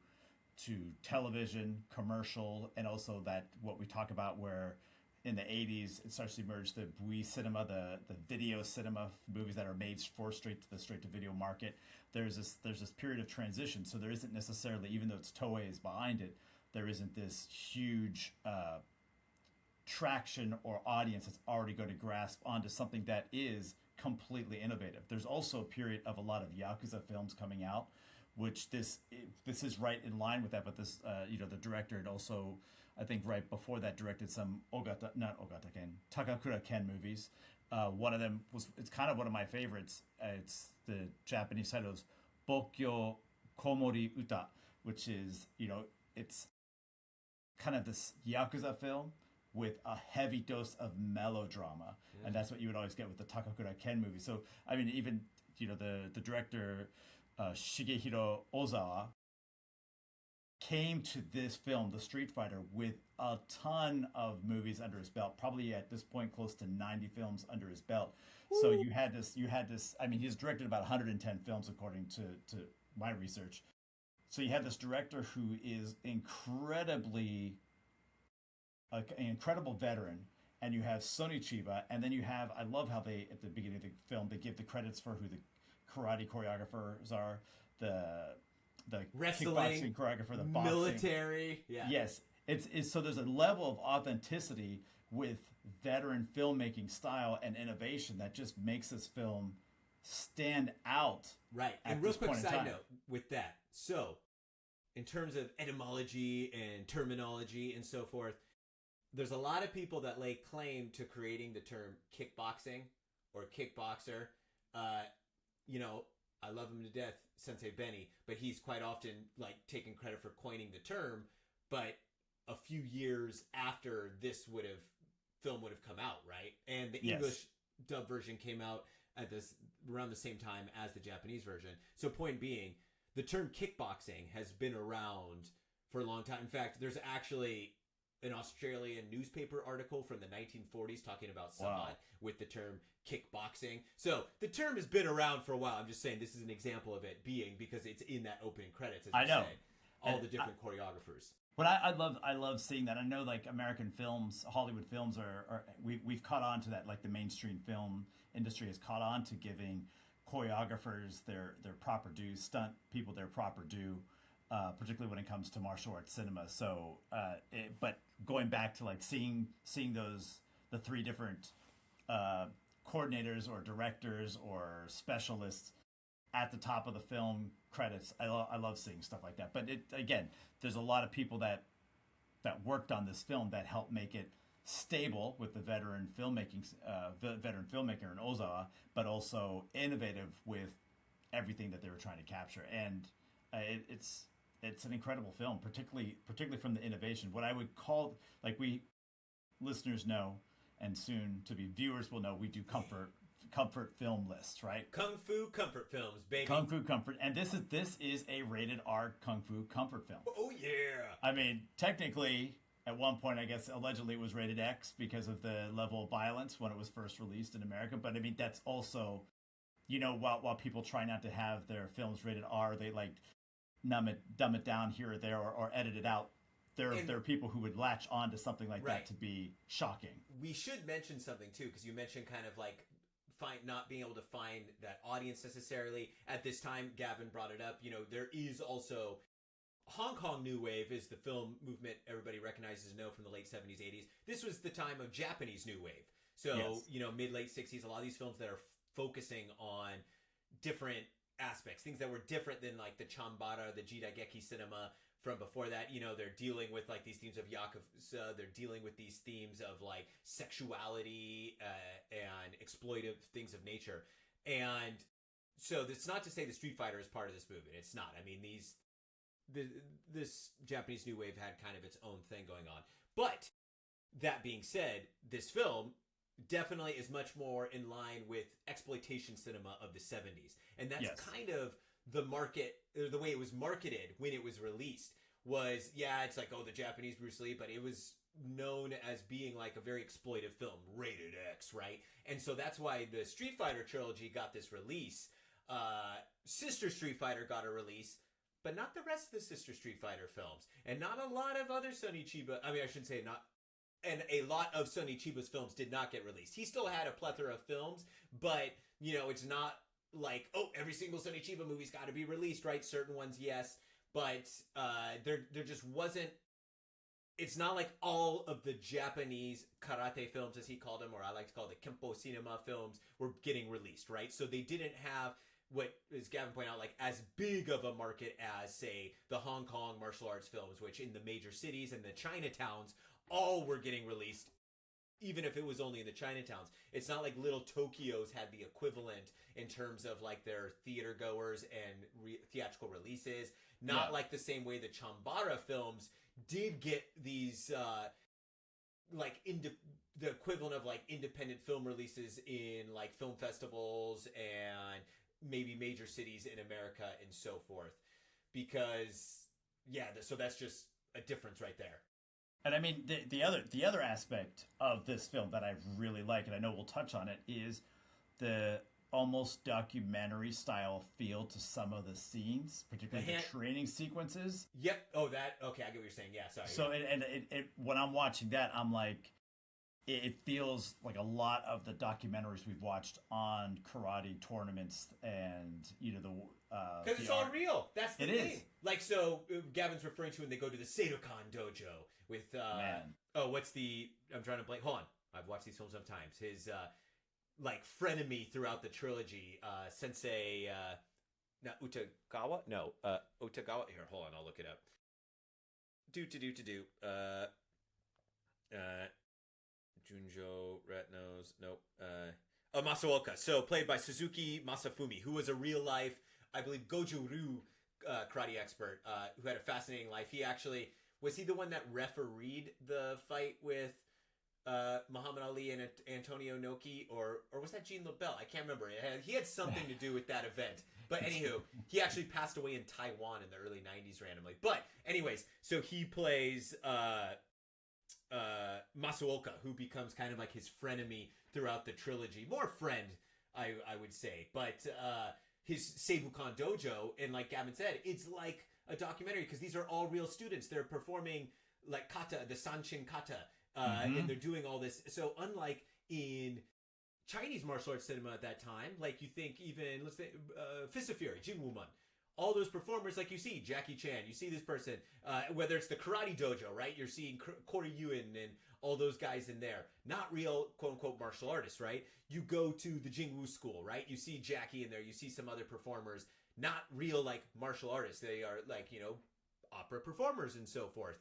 television, commercial, and also that what we talk about where in the 80s it starts to emerge the bui cinema, the video cinema, movies that are made for straight to video market. There's this period of transition, so there isn't necessarily, even though it's Toei is behind it, there isn't this huge traction or audience that's already going to grasp onto something that is completely innovative. There's also a period of a lot of Yakuza films coming out, which this is right in line with that. But this, the director had also, I think, right before that, directed some Takakura Ken movies. One of them it's kind of one of my favorites. It's the Japanese title is Bokkyo Komori Uta, which is, it's kind of this Yakuza film with a heavy dose of melodrama. And that's what you would always get with the Takakura Ken movie. So, I mean, even, the director, Shigehiro Ozawa, came to this film, The Street Fighter, with a ton of movies under his belt, probably at this point close to 90 films under his belt. Ooh. So you had this, I mean, he's directed about 110 films according to my research. So you had this director who is an incredible veteran, and you have Sonny Chiba, and then you have, I love how they, at the beginning of the film, they give the credits for who the karate choreographers are, the wrestling, kickboxing choreographer, the boxing, military. Yeah. Yes. It's so there's a level of authenticity with veteran filmmaking style and innovation that just makes this film stand out. Right. And real quick side note with that. So, in terms of etymology and terminology and so forth, there's a lot of people that lay claim to creating the term kickboxing or kickboxer. I love him to death, Sensei Benny, but he's quite often like taking credit for coining the term. But a few years after this film would have come out, right? And the English dub version came out at around the same time as the Japanese version. So point being, the term kickboxing has been around for a long time. In fact, there's actually an Australian newspaper article from the 1940s talking about someone with the term kickboxing. So the term has been around for a while. I'm just saying this is an example of it being, because it's in that opening credits, as you say, all the different choreographers. But I love seeing that. I know, like, American films, Hollywood films we've caught on to that. Like, the mainstream film industry has caught on to giving choreographers their proper due, stunt people their proper due, particularly when it comes to martial arts cinema. So, but going back to like seeing the three different coordinators or directors or specialists at the top of the film credits, I love seeing stuff like that. But again, there's a lot of people that worked on this film that helped make it stable with the veteran filmmaker in Ozawa, but also innovative with everything that they were trying to capture. And it's an incredible film, particularly from the innovation. What I would call, like, we listeners know, and soon to be viewers will know, we do comfort film lists, right? Kung Fu comfort films, baby. Kung Fu comfort, and this is a rated R Kung Fu comfort film. Oh yeah. I mean, technically, at one point, I guess allegedly it was rated X because of the level of violence when it was first released in America. But I mean, that's also, while people try not to have their films rated R, they like dumb it down here or there, or edit it out. There are people who would latch on to something like that to be shocking. We should mention something too, because you mentioned kind of like not being able to find that audience necessarily at this time. Gavin brought it up. There is also Hong Kong New Wave is the film movement everybody recognizes and know from the late 70s, 80s. This was the time of Japanese New Wave. So, mid-late 60s, a lot of these films that are focusing on different aspects, things that were different than like the Chambara, the Jidageki cinema from before that. They're dealing with like these themes of Yakuza, they're dealing with these themes of like sexuality and exploitive things of nature. And so that's not to say the Street Fighter is part of this movement. It's not. I mean, this Japanese New Wave had kind of its own thing going on. But that being said, this film definitely is much more in line with exploitation cinema of the 70s. And that's kind of the market, or the way it was marketed when it was released was, it's like, oh, the Japanese Bruce Lee, but it was known as being like a very exploitive film, rated X, right? And so that's why the Street Fighter trilogy got this release. Sister Street Fighter got a release, but not the rest of the Sister Street Fighter films. And not a lot of other Sonny Chiba, I mean, I shouldn't say not, and a lot of Sonny Chiba's films did not get released. He still had a plethora of films, but, it's not like, oh, every single Sonny Chiba movie's got to be released, right? Certain ones, yes. But there just wasn't, it's not like all of the Japanese karate films, as he called them, or I like to call it the Kempo cinema films, were getting released, right? So they didn't have what, as Gavin pointed out, like as big of a market as, say, the Hong Kong martial arts films, which in the major cities and the Chinatowns all were getting released, even if it was only in the Chinatowns. It's not like Little Tokyo's had the equivalent in terms of like their theater goers and theatrical releases. Not like the same way the Chambara films did get these the equivalent of like independent film releases in like film festivals and maybe major cities in America and so forth. Because so that's just a difference right there. And I mean, the other aspect of this film that I really like, and I know we'll touch on it, is the almost documentary style feel to some of the scenes, particularly the training sequences. Yep. Oh, that. Okay, I get what you're saying. Yeah, sorry. So it when I'm watching that, I'm like, it feels like a lot of the documentaries we've watched on karate tournaments, and because it's all real. That's the thing. Is. Like, so Gavin's referring to when they go to the Seidokan dojo with I'm trying to blank. Hold on, I've watched these films sometimes. His like frenemy throughout the trilogy, Sensei Utagawa. No, Utagawa. Here, hold on, I'll look it up. Junjo Ratnos. Nope. Masaoka. So played by Suzuki Masafumi, who was a real life, I believe, Goju-ryu karate expert who had a fascinating life. He actually was he the one that refereed the fight with Muhammad Ali and Antonio Inoki, or was that Gene LaBelle? I can't remember. He had something to do with that event. But anywho, he actually passed away in Taiwan in the early 90s randomly. But anyways, so he plays Masuoka, who becomes kind of like his frenemy throughout the trilogy. More friend, I would say. But his Seibukan Dojo, and like Gavin said, it's like a documentary because these are all real students. They're performing like kata, the Sanshin kata, and they're doing all this. So unlike in Chinese martial arts cinema at that time, like you think even, let's say, Fist of Fury, Jing Wuman, all those performers, like you see Jackie Chan, you see this person, whether it's the karate dojo, right? You're seeing Corey Yuen and all those guys in there. Not real, quote-unquote, martial artists, right? You go to the Jingwu school, right? You see Jackie in there. You see some other performers. Not real, like, martial artists. They are, like, opera performers and so forth.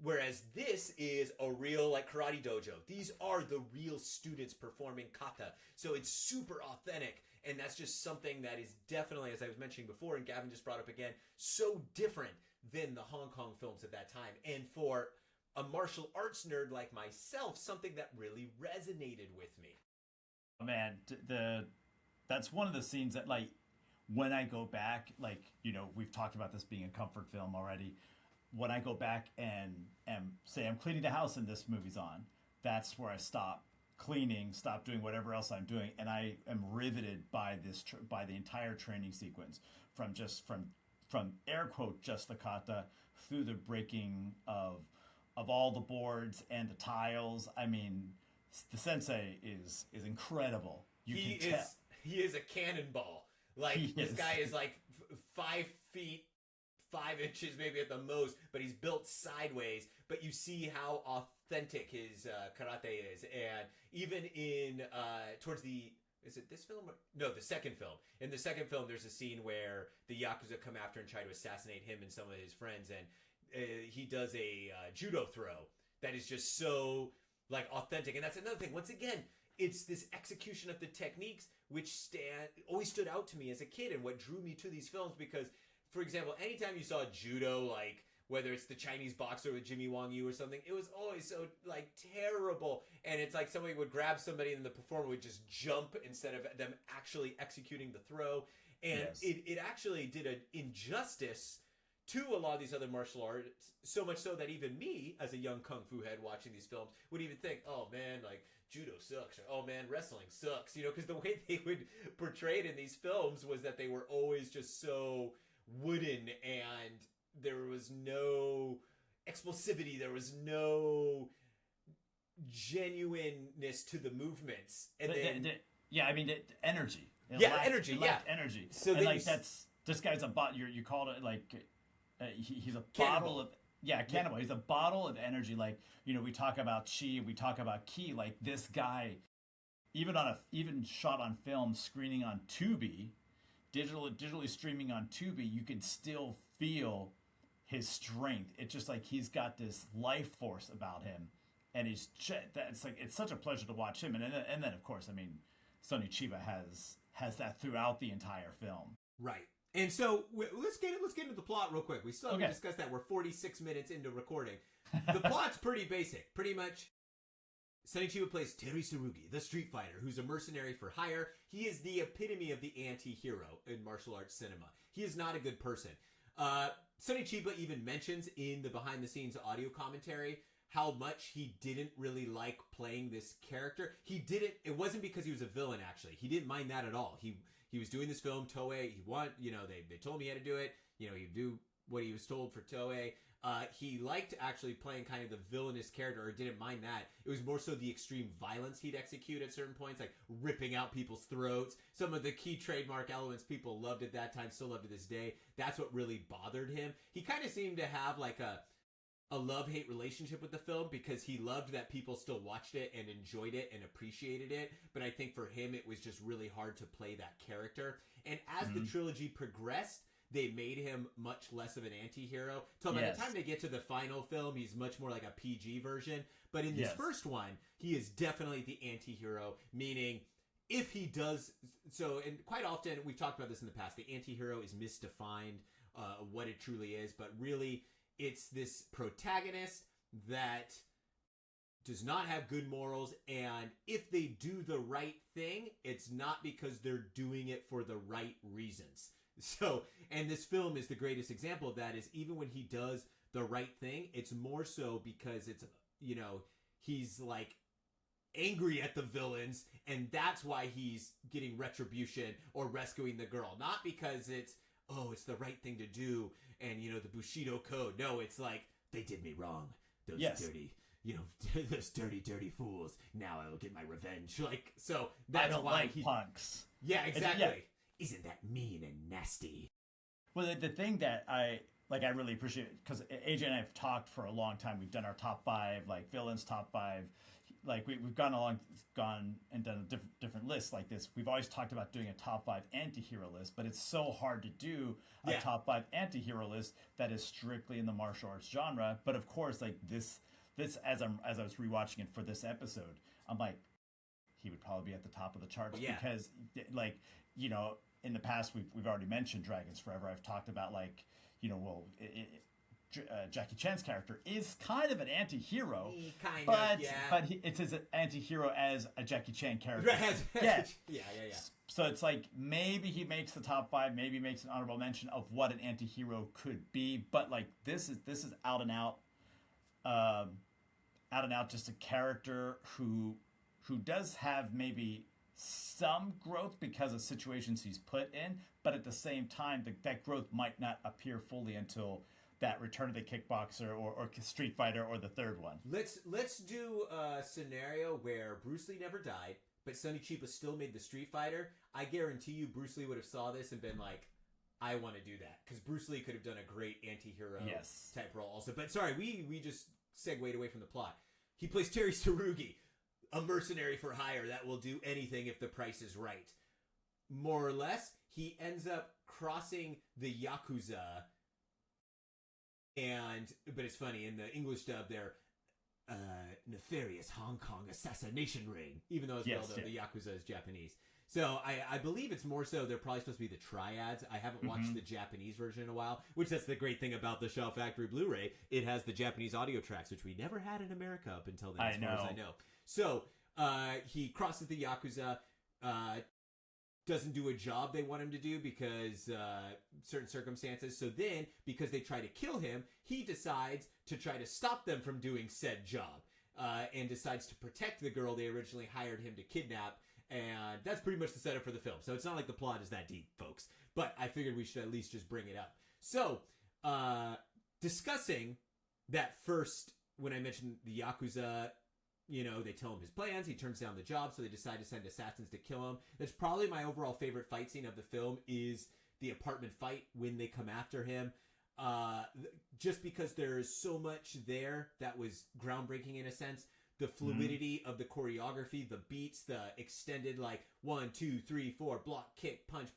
Whereas this is a real, like, karate dojo. These are the real students performing kata. So it's super authentic. And that's just something that is definitely, as I was mentioning before, and Gavin just brought up again, so different than the Hong Kong films at that time. And for a martial arts nerd like myself, something that really resonated with me. Man, that's one of the scenes that, like, when I go back, like, we've talked about this being a comfort film already. When I go back and say I'm cleaning the house and this movie's on, that's where I stop cleaning, stop doing whatever else I'm doing, and I am riveted by by the entire training sequence, from air quote just the kata through the breaking of all the boards and the tiles. I mean, the sensei is incredible. He is a cannonball. Like, this guy is like 5 feet 5 inches maybe at the most, but he's built sideways. But you see how authentic his karate is, and even in towards the, is it this film? No, the second film. In the second film, there's a scene where the Yakuza come after and try to assassinate him and some of his friends, and he does a judo throw that is just so, like, authentic. And that's another thing. Once again, it's this execution of the techniques which always stood out to me as a kid, and what drew me to these films. Because, for example, anytime you saw judo, like whether it's the Chinese boxer with Jimmy Wong Yu or something, it was always so like terrible. And it's like somebody would grab somebody and the performer would just jump instead of them actually executing the throw. And it actually did an injustice to a lot of these other martial arts, so much so that even me, as a young kung fu head watching these films, would even think, oh man, like judo sucks, or oh man, wrestling sucks, because the way they would portray it in these films was that they were always just so wooden, and there was no explosivity, there was no genuineness to the movements. And energy. Energy. Energy. So and like this guy's a bot. You called it like he's a bottle of cannibal. He's a bottle of energy. Like we talk about chi, we talk about ki. Like this guy, even shot on film, screening on Tubi, digitally streaming on Tubi, you can still feel his strength. It's just like he's got this life force about him, and it's such a pleasure to watch him. And then of course, I mean, Sonny Chiba has that throughout the entire film. Right. And so let's get into the plot real quick. We still haven't discussed that. We're 46 minutes into recording. The plot's pretty basic. Pretty much, Sonny Chiba plays Terry Tsurugi, the street fighter, who's a mercenary for hire. He is the epitome of the anti-hero in martial arts cinema. He is not a good person. Sonny Chiba even mentions in the behind-the-scenes audio commentary how much he didn't really like playing this character. It wasn't because he was a villain, actually. He didn't mind that at all. He was doing this film, Toei. They told him he had to do it. He'd do what he was told for Toei. He liked actually playing kind of the villainous character, or didn't mind that. It was more so the extreme violence he'd execute at certain points, like ripping out people's throats. Some of the key trademark elements people loved at that time, still love to this day. That's what really bothered him. He kind of seemed to have like a love-hate relationship with the film, because he loved that people still watched it and enjoyed it and appreciated it. But I think for him, it was just really hard to play that character. And as the trilogy progressed, they made him much less of an anti-hero. So by the time they get to the final film, he's much more like a PG version. But in this first one, he is definitely the anti-hero, meaning if he does so, and quite often, we've talked about this in the past, the anti-hero is misdefined, what it truly is, but really, it's this protagonist that does not have good morals, and if they do the right thing, it's not because they're doing it for the right reasons. So, and this film is the greatest example of that, is even when he does the right thing, it's more so because it's, he's like angry at the villains, and that's why he's getting retribution or rescuing the girl. Not because it's the right thing to do, and the Bushido code. No, it's like, they did me wrong. Those dirty, those dirty fools. Now I will get my revenge. Like, so that's why punks. Yeah, exactly. Isn't that mean and nasty? Well, the thing that I really appreciate, because AJ and I have talked for a long time. We've done our top 5, like villains top 5. Like we've gone and done different lists like this. We've always talked about doing a top 5 anti-hero list, but it's so hard to do a top 5 anti-hero list that is strictly in the martial arts genre. But of course, like this as I was rewatching it for this episode, I'm like, he would probably be at the top of the charts because, like, in the past we've already mentioned Dragons Forever. I've talked about, like, Jackie Chan's character is kind of an anti-hero, but it's his anti-hero as a Jackie Chan character. Yeah. So it's like, maybe he makes the top 5, maybe he makes an honorable mention of what an anti-hero could be, but like this is out and out just a character who does have maybe some growth because of situations he's put in, but at the same time, that growth might not appear fully until that Return of the Kickboxer or Street Fighter or the third one. Let's do a scenario where Bruce Lee never died, but Sonny Chiba still made the Street Fighter. I guarantee you Bruce Lee would have saw this and been like, I want to do that. Because Bruce Lee could have done a great anti-hero type role also. But sorry, we just segued away from the plot. He plays Terry Tsurugi, a mercenary for hire that will do anything if the price is right. More or less, he ends up crossing the Yakuza. But it's funny, in the English dub, they're nefarious Hong Kong assassination ring, even though the Yakuza is Japanese. So I believe it's more so they're probably supposed to be the triads. I haven't watched the Japanese version in a while, which that's the great thing about the Shout Factory Blu-ray. It has the Japanese audio tracks, which we never had in America up until then, as far as I know. So he crosses the Yakuza, doesn't do a job they want him to do because certain circumstances. So then, because they try to kill him, he decides to try to stop them from doing said job and decides to protect the girl they originally hired him to kidnap. And that's pretty much the setup for the film. So it's not like the plot is that deep, folks. But I figured we should at least just bring it up. So, discussing that first, when I mentioned the Yakuza, they tell him his plans. He turns down the job, so they decide to send assassins to kill him. That's probably my overall favorite fight scene of the film is the apartment fight when they come after him. Just because there is so much there that was groundbreaking in a sense. The fluidity of the choreography, the beats, the extended 1, 2, 3, 4, block, kick, punch,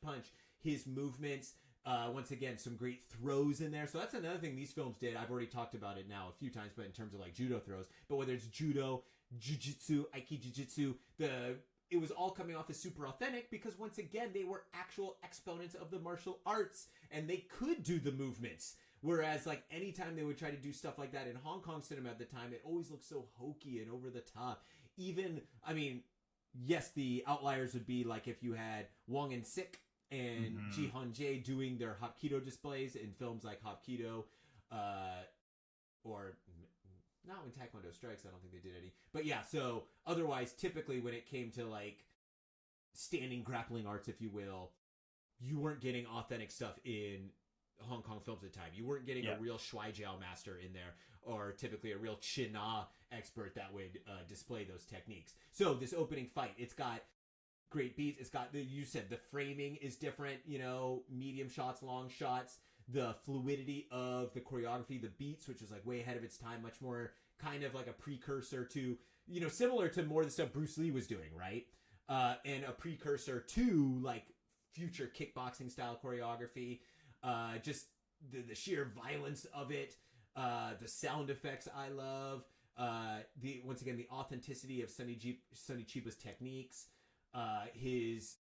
his movements. Once again, some great throws in there. So that's another thing these films did. I've already talked about it now a few times, but in terms of judo throws. But whether it's judo, jiu-jitsu, aiki-jiu-jitsu, it was all coming off as super authentic because once again, they were actual exponents of the martial arts and they could do the movements. Whereas, anytime they would try to do stuff like that in Hong Kong cinema at the time, it always looked so hokey and over the top. Even, yes, the outliers would be if you had Wong and Sik and Ji Han-jae doing their Hapkido displays in films like Hapkido, or not when Taekwondo Strikes, I don't think they did any. But yeah, so otherwise, typically when it came to standing grappling arts, if you will, you weren't getting authentic stuff in Hong Kong films at the time. You weren't getting a real Shuai Jiao master in there, or typically a real Chin Na expert that would display those techniques. So this opening fight, it's got great beats. It's got, you said, the framing is different, medium shots, long shots, the fluidity of the choreography, the beats, which is way ahead of its time, much more kind of like a precursor to, similar to more of the stuff Bruce Lee was doing, right? And a precursor to future kickboxing style choreography. Just the sheer violence of it, the sound effects I love, once again the authenticity of Sonny Chiba's techniques, his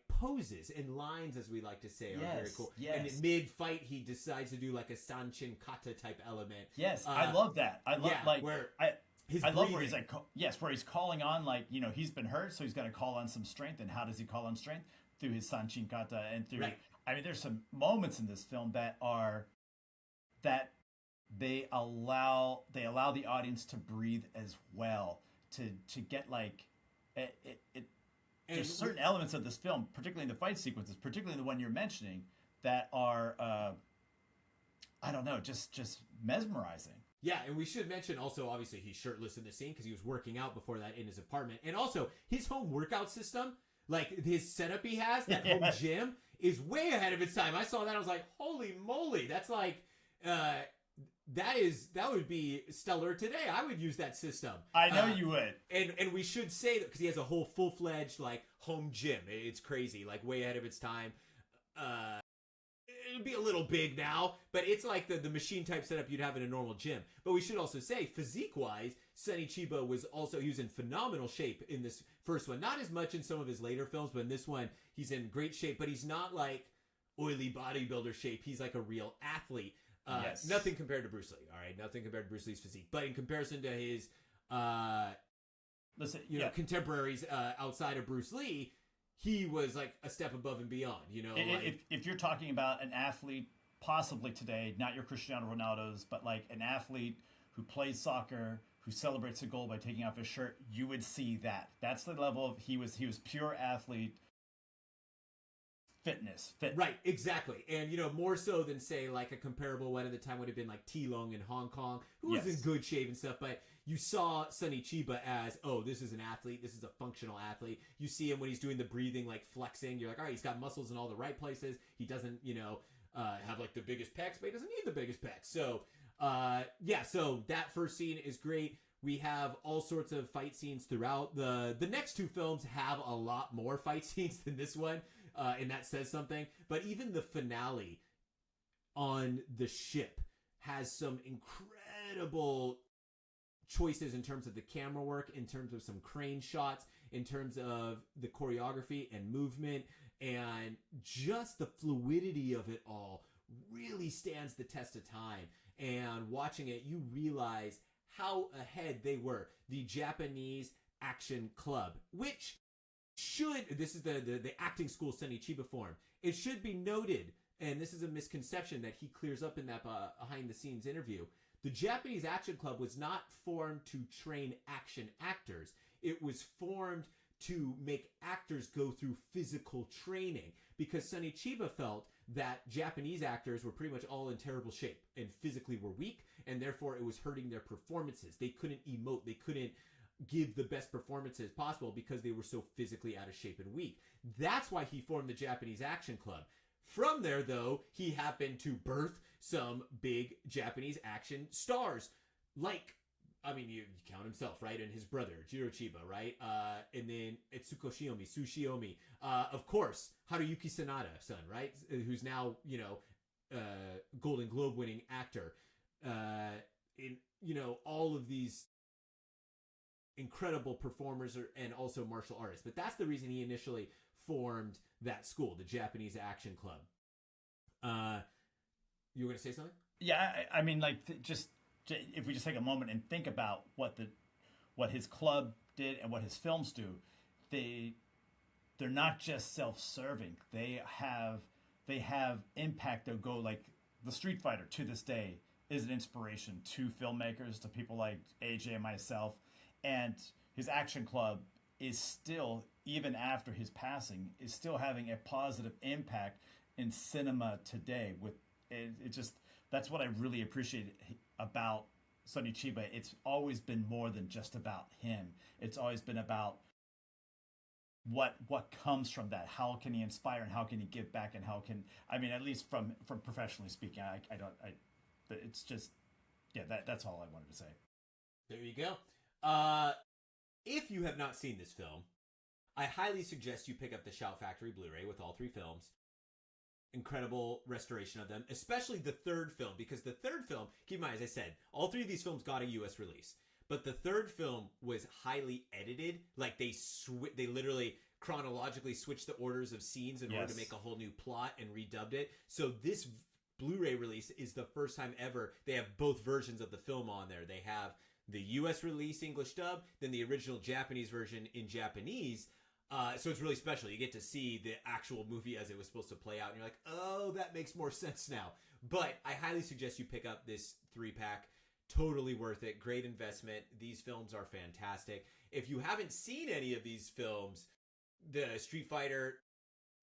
poses and lines, as we like to say, are very cool. Yes. And in mid-fight, he decides to do a Sanchin kata type element. Yes, I love that. I love I love where he's where he's calling on he's been hurt, so he's got to call on some strength. And how does he call on strength? Through his Sanchin kata and through. Right. There's some moments in this film that they allow the audience to breathe as well, to get there's certain elements of this film, particularly in the fight sequences, particularly the one you're mentioning, that are just mesmerizing. Yeah, and we should mention also, obviously, he's shirtless in the scene because he was working out before that in his apartment, and also his home workout system, his setup he has, that home gym, is way ahead of its time. I saw that, I was like, holy moly, that's that would be stellar today. I would use that system. I know you would. And we should say that because he has a whole full-fledged home gym. It's crazy, way ahead of its time. It'd be a little big now, but it's the machine type setup you'd have in a normal gym. But we should also say, physique-wise, Sonny Chiba was in phenomenal shape in this first one. Not as much in some of his later films, but in this one, he's in great shape. But he's not oily bodybuilder shape. He's a real athlete. Yes. Nothing compared to Bruce Lee, all right? Nothing compared to Bruce Lee's physique. But in comparison to his contemporaries outside of Bruce Lee, he was a step above and beyond, If you're talking about an athlete, possibly today, not your Cristiano Ronaldo's, but an athlete who plays soccer, who celebrates a goal by taking off his shirt, you would see that. That's the level of he was pure athlete. Fitness. Right, exactly. And, more so than, say, a comparable one at the time would have been T Long in Hong Kong, who was in good shape and stuff, but you saw Sonny Chiba as, this is an athlete, this is a functional athlete. You see him when he's doing the breathing, flexing, you're all right, he's got muscles in all the right places. He doesn't, have, the biggest pecs, but he doesn't need the biggest pecs. So, so that first scene is great. We have all sorts of fight scenes throughout. The next two films have a lot more fight scenes than this one. And that says something. But even the finale on the ship has some incredible choices in terms of the camera work, in terms of some crane shots, in terms of the choreography and movement, and just the fluidity of it all really stands the test of time. And watching it, you realize how ahead they were. The Japanese Action Club, which this is the acting school Sonny Chiba form. It should be noted, and this is a misconception that he clears up in that behind the scenes interview. The Japanese Action Club was not formed to train action actors. It was formed to make actors go through physical training, because Sonny Chiba felt that Japanese actors were pretty much all in terrible shape and physically were weak, and therefore it was hurting their performances. They couldn't emote. They couldn't give the best performances possible because they were so physically out of shape and weak. That's why he formed the Japanese Action Club. From there, though, he happened to birth some big Japanese action stars, like, I mean, you count himself, right? And his brother, Jiro Chiba, right? And then Etsuko Shiomi, Su Shiomi. Of course, Haruyuki Sanada-san, right? Who's now, Golden Globe winning actor. In, all of these incredible performers and also martial artists. But that's the reason he initially formed that school, the Japanese Action Club. You were going to say something? Yeah, I mean, if we just take a moment and think about what his club did and what his films do, they're not just self-serving. They have impact that go, like the Street Fighter to this day is an inspiration to filmmakers, to people like AJ and myself, and his Action Club is still, even after his passing, is still having a positive impact in cinema today. That's what I really appreciate about Sonny Chiba. It's always been more than just about him. It's always been about what comes from that. How can he inspire, and how can he give back, and how can, I mean, at least from professionally speaking, it's just, yeah, that's all I wanted to say. There you go. If you have not seen this film, I highly suggest you pick up the Shout Factory Blu-ray with all three films. Incredible restoration of them, especially the third film, because the third film, keep in mind, as I said, all three of these films got a U.S. release, but the third film was highly edited. Like they literally chronologically switched the orders of scenes in order to make a whole new plot and redubbed it. So this Blu-ray release is the first time ever they have both versions of the film on there. They have the U.S. release English dub, then the original Japanese version in Japanese. So it's really special. You get to see the actual movie as it was supposed to play out, and you're like, oh, that makes more sense now. But I highly suggest you pick up this 3-pack. Totally worth it. Great investment. These films are fantastic. If you haven't seen any of these films, the Street Fighter,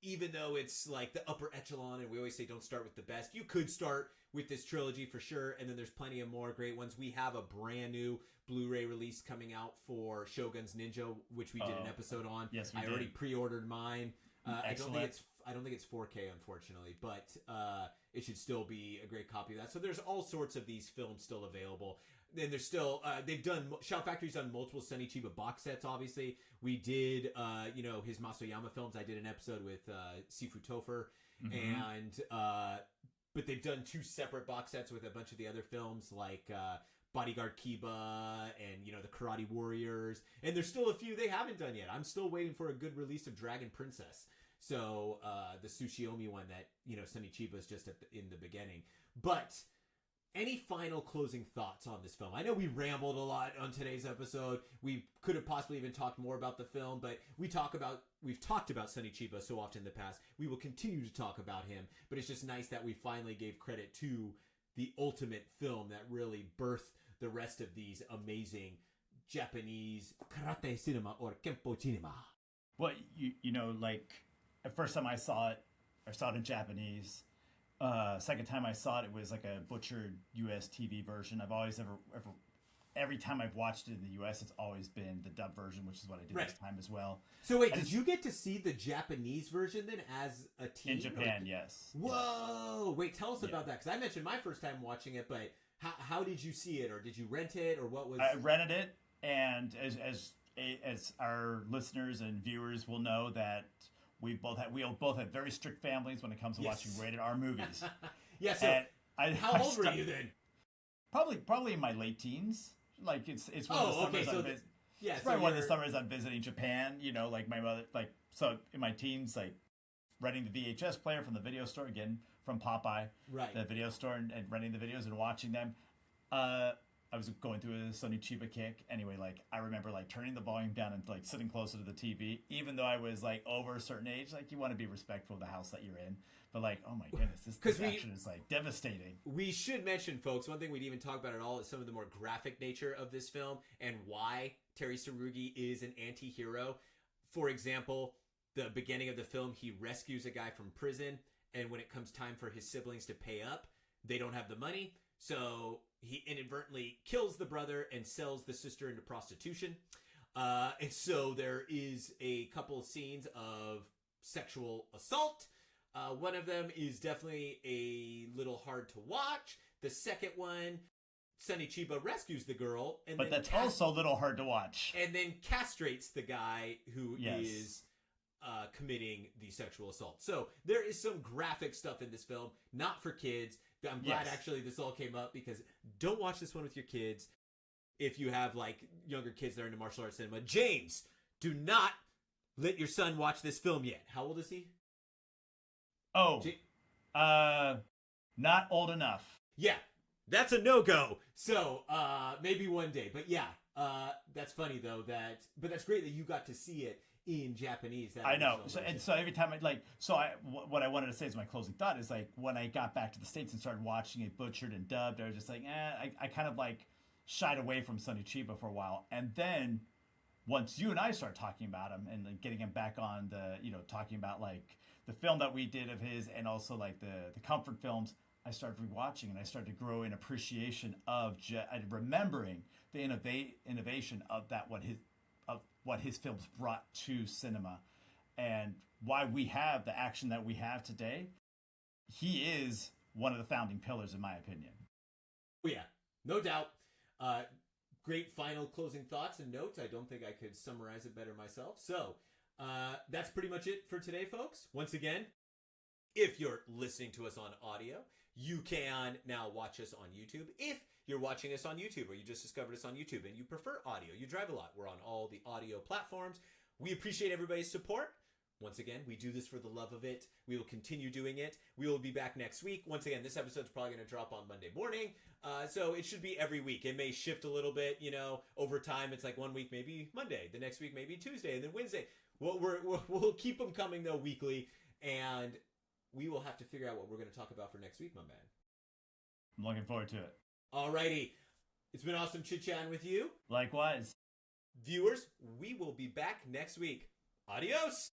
even though it's like the upper echelon, and we always say don't start with the best, you could start with this trilogy for sure, and then there's plenty of more great ones. We have a brand new Blu-ray release coming out for Shogun's Ninja, which we did an episode on. Yes, we did. Already pre-ordered mine. I don't think it's 4K, unfortunately, but it should still be a great copy of that. So there's all sorts of these films still available. Then there's still Shout Factory's done multiple Sonny Chiba box sets. Obviously, we did his Masayama films. I did an episode with Sifu Topher, and but they've done 2 separate box sets with a bunch of the other films like Bodyguard Kiba and the Karate Warriors. And there's still a few they haven't done yet. I'm still waiting for a good release of Dragon Princess. So the Tsushiomi one that Sonny Chiba is just in the beginning. But any final closing thoughts on this film? I know we rambled a lot on today's episode. We could have possibly even talked more about the film, but we've talked about Sonny Chiba so often in the past. We will continue to talk about him, but it's just nice that we finally gave credit to the ultimate film that really birthed the rest of these amazing Japanese karate cinema or kempo cinema. Well, like the first time I saw it in Japanese. Second time I saw it, it was like a butchered U.S. TV version. I've always every time I've watched it in the U.S., it's always been the dub version, which is what I did this time as well. So wait, did you get to see the Japanese version then as a teen? In Japan, yes. Whoa! Wait, tell us about that, because I mentioned my first time watching it, but how did you see it, or did you rent it, or what was? I rented it, and as our listeners and viewers will know that. We both have very strict families when it comes to watching rated R movies. Yes. So how old were you then? Probably in my late teens. like it's one of the summers so it's probably one of the summers I'm visiting Japan. You know, like my mother, like so in my teens, like renting the VHS player from the video store again from Popeye, right? The video store and renting the videos and watching them. I was going through a Sonny Chiba kick. Anyway, like I remember like turning the volume down and like sitting closer to the TV, even though I was like over a certain age. Like you want to be respectful of the house that you're in, but like oh my goodness, this action is like devastating. We should mention, folks, one thing we didn't even talk about at all is some of the more graphic nature of this film and why Terry Tsurugi is an anti-hero. For example, the beginning of the film, he rescues a guy from prison, and when it comes time for his siblings to pay up, they don't have the money, so he inadvertently kills the brother and sells the sister into prostitution. And so there is a couple of scenes of sexual assault. One of them is definitely a little hard to watch. The second one, Sonny Chiba rescues the girl, but that's also a little hard to watch. And then castrates the guy who is committing the sexual assault. So there is some graphic stuff in this film, not for kids. I'm glad actually this all came up, because don't watch this one with your kids if you have like younger kids that are into martial arts cinema. James, do not let your son watch this film yet. How old is he? Oh, not old enough. Yeah, that's a no-go. So maybe one day. But yeah, that's funny though. But that's great that you got to see it in Japanese. I know. So every time what I wanted to say is my closing thought is like when I got back to the States and started watching it butchered and dubbed, I was just like, I kind of like shied away from Sonny Chiba for a while. And then once you and I started talking about him and like, getting him back on talking about like the film that we did of his and also like the comfort films, I started rewatching and I started to grow in appreciation of remembering the innovation of what his films brought to cinema and why we have the action that we have today. He is one of the founding pillars, in my opinion. Oh, yeah, no doubt. Great final closing thoughts and notes. I don't think I could summarize it better myself. So that's pretty much it for today, folks. Once again, if you're listening to us on audio, you can now watch us on YouTube. If you're watching us on YouTube or you just discovered us on YouTube and you prefer audio, you drive a lot, we're on all the audio platforms. We appreciate everybody's support. Once again, we do this for the love of it. We will continue doing it. We will be back next week. Once again, this episode's probably going to drop on Monday morning. So it should be every week. It may shift a little bit, over time. It's like one week, maybe Monday. The next week, maybe Tuesday, and then Wednesday. We'll keep them coming, though, weekly. And we will have to figure out what we're going to talk about for next week, my man. I'm looking forward to it. Alrighty. It's been awesome chit-chatting with you. Likewise. Viewers, we will be back next week. Adios!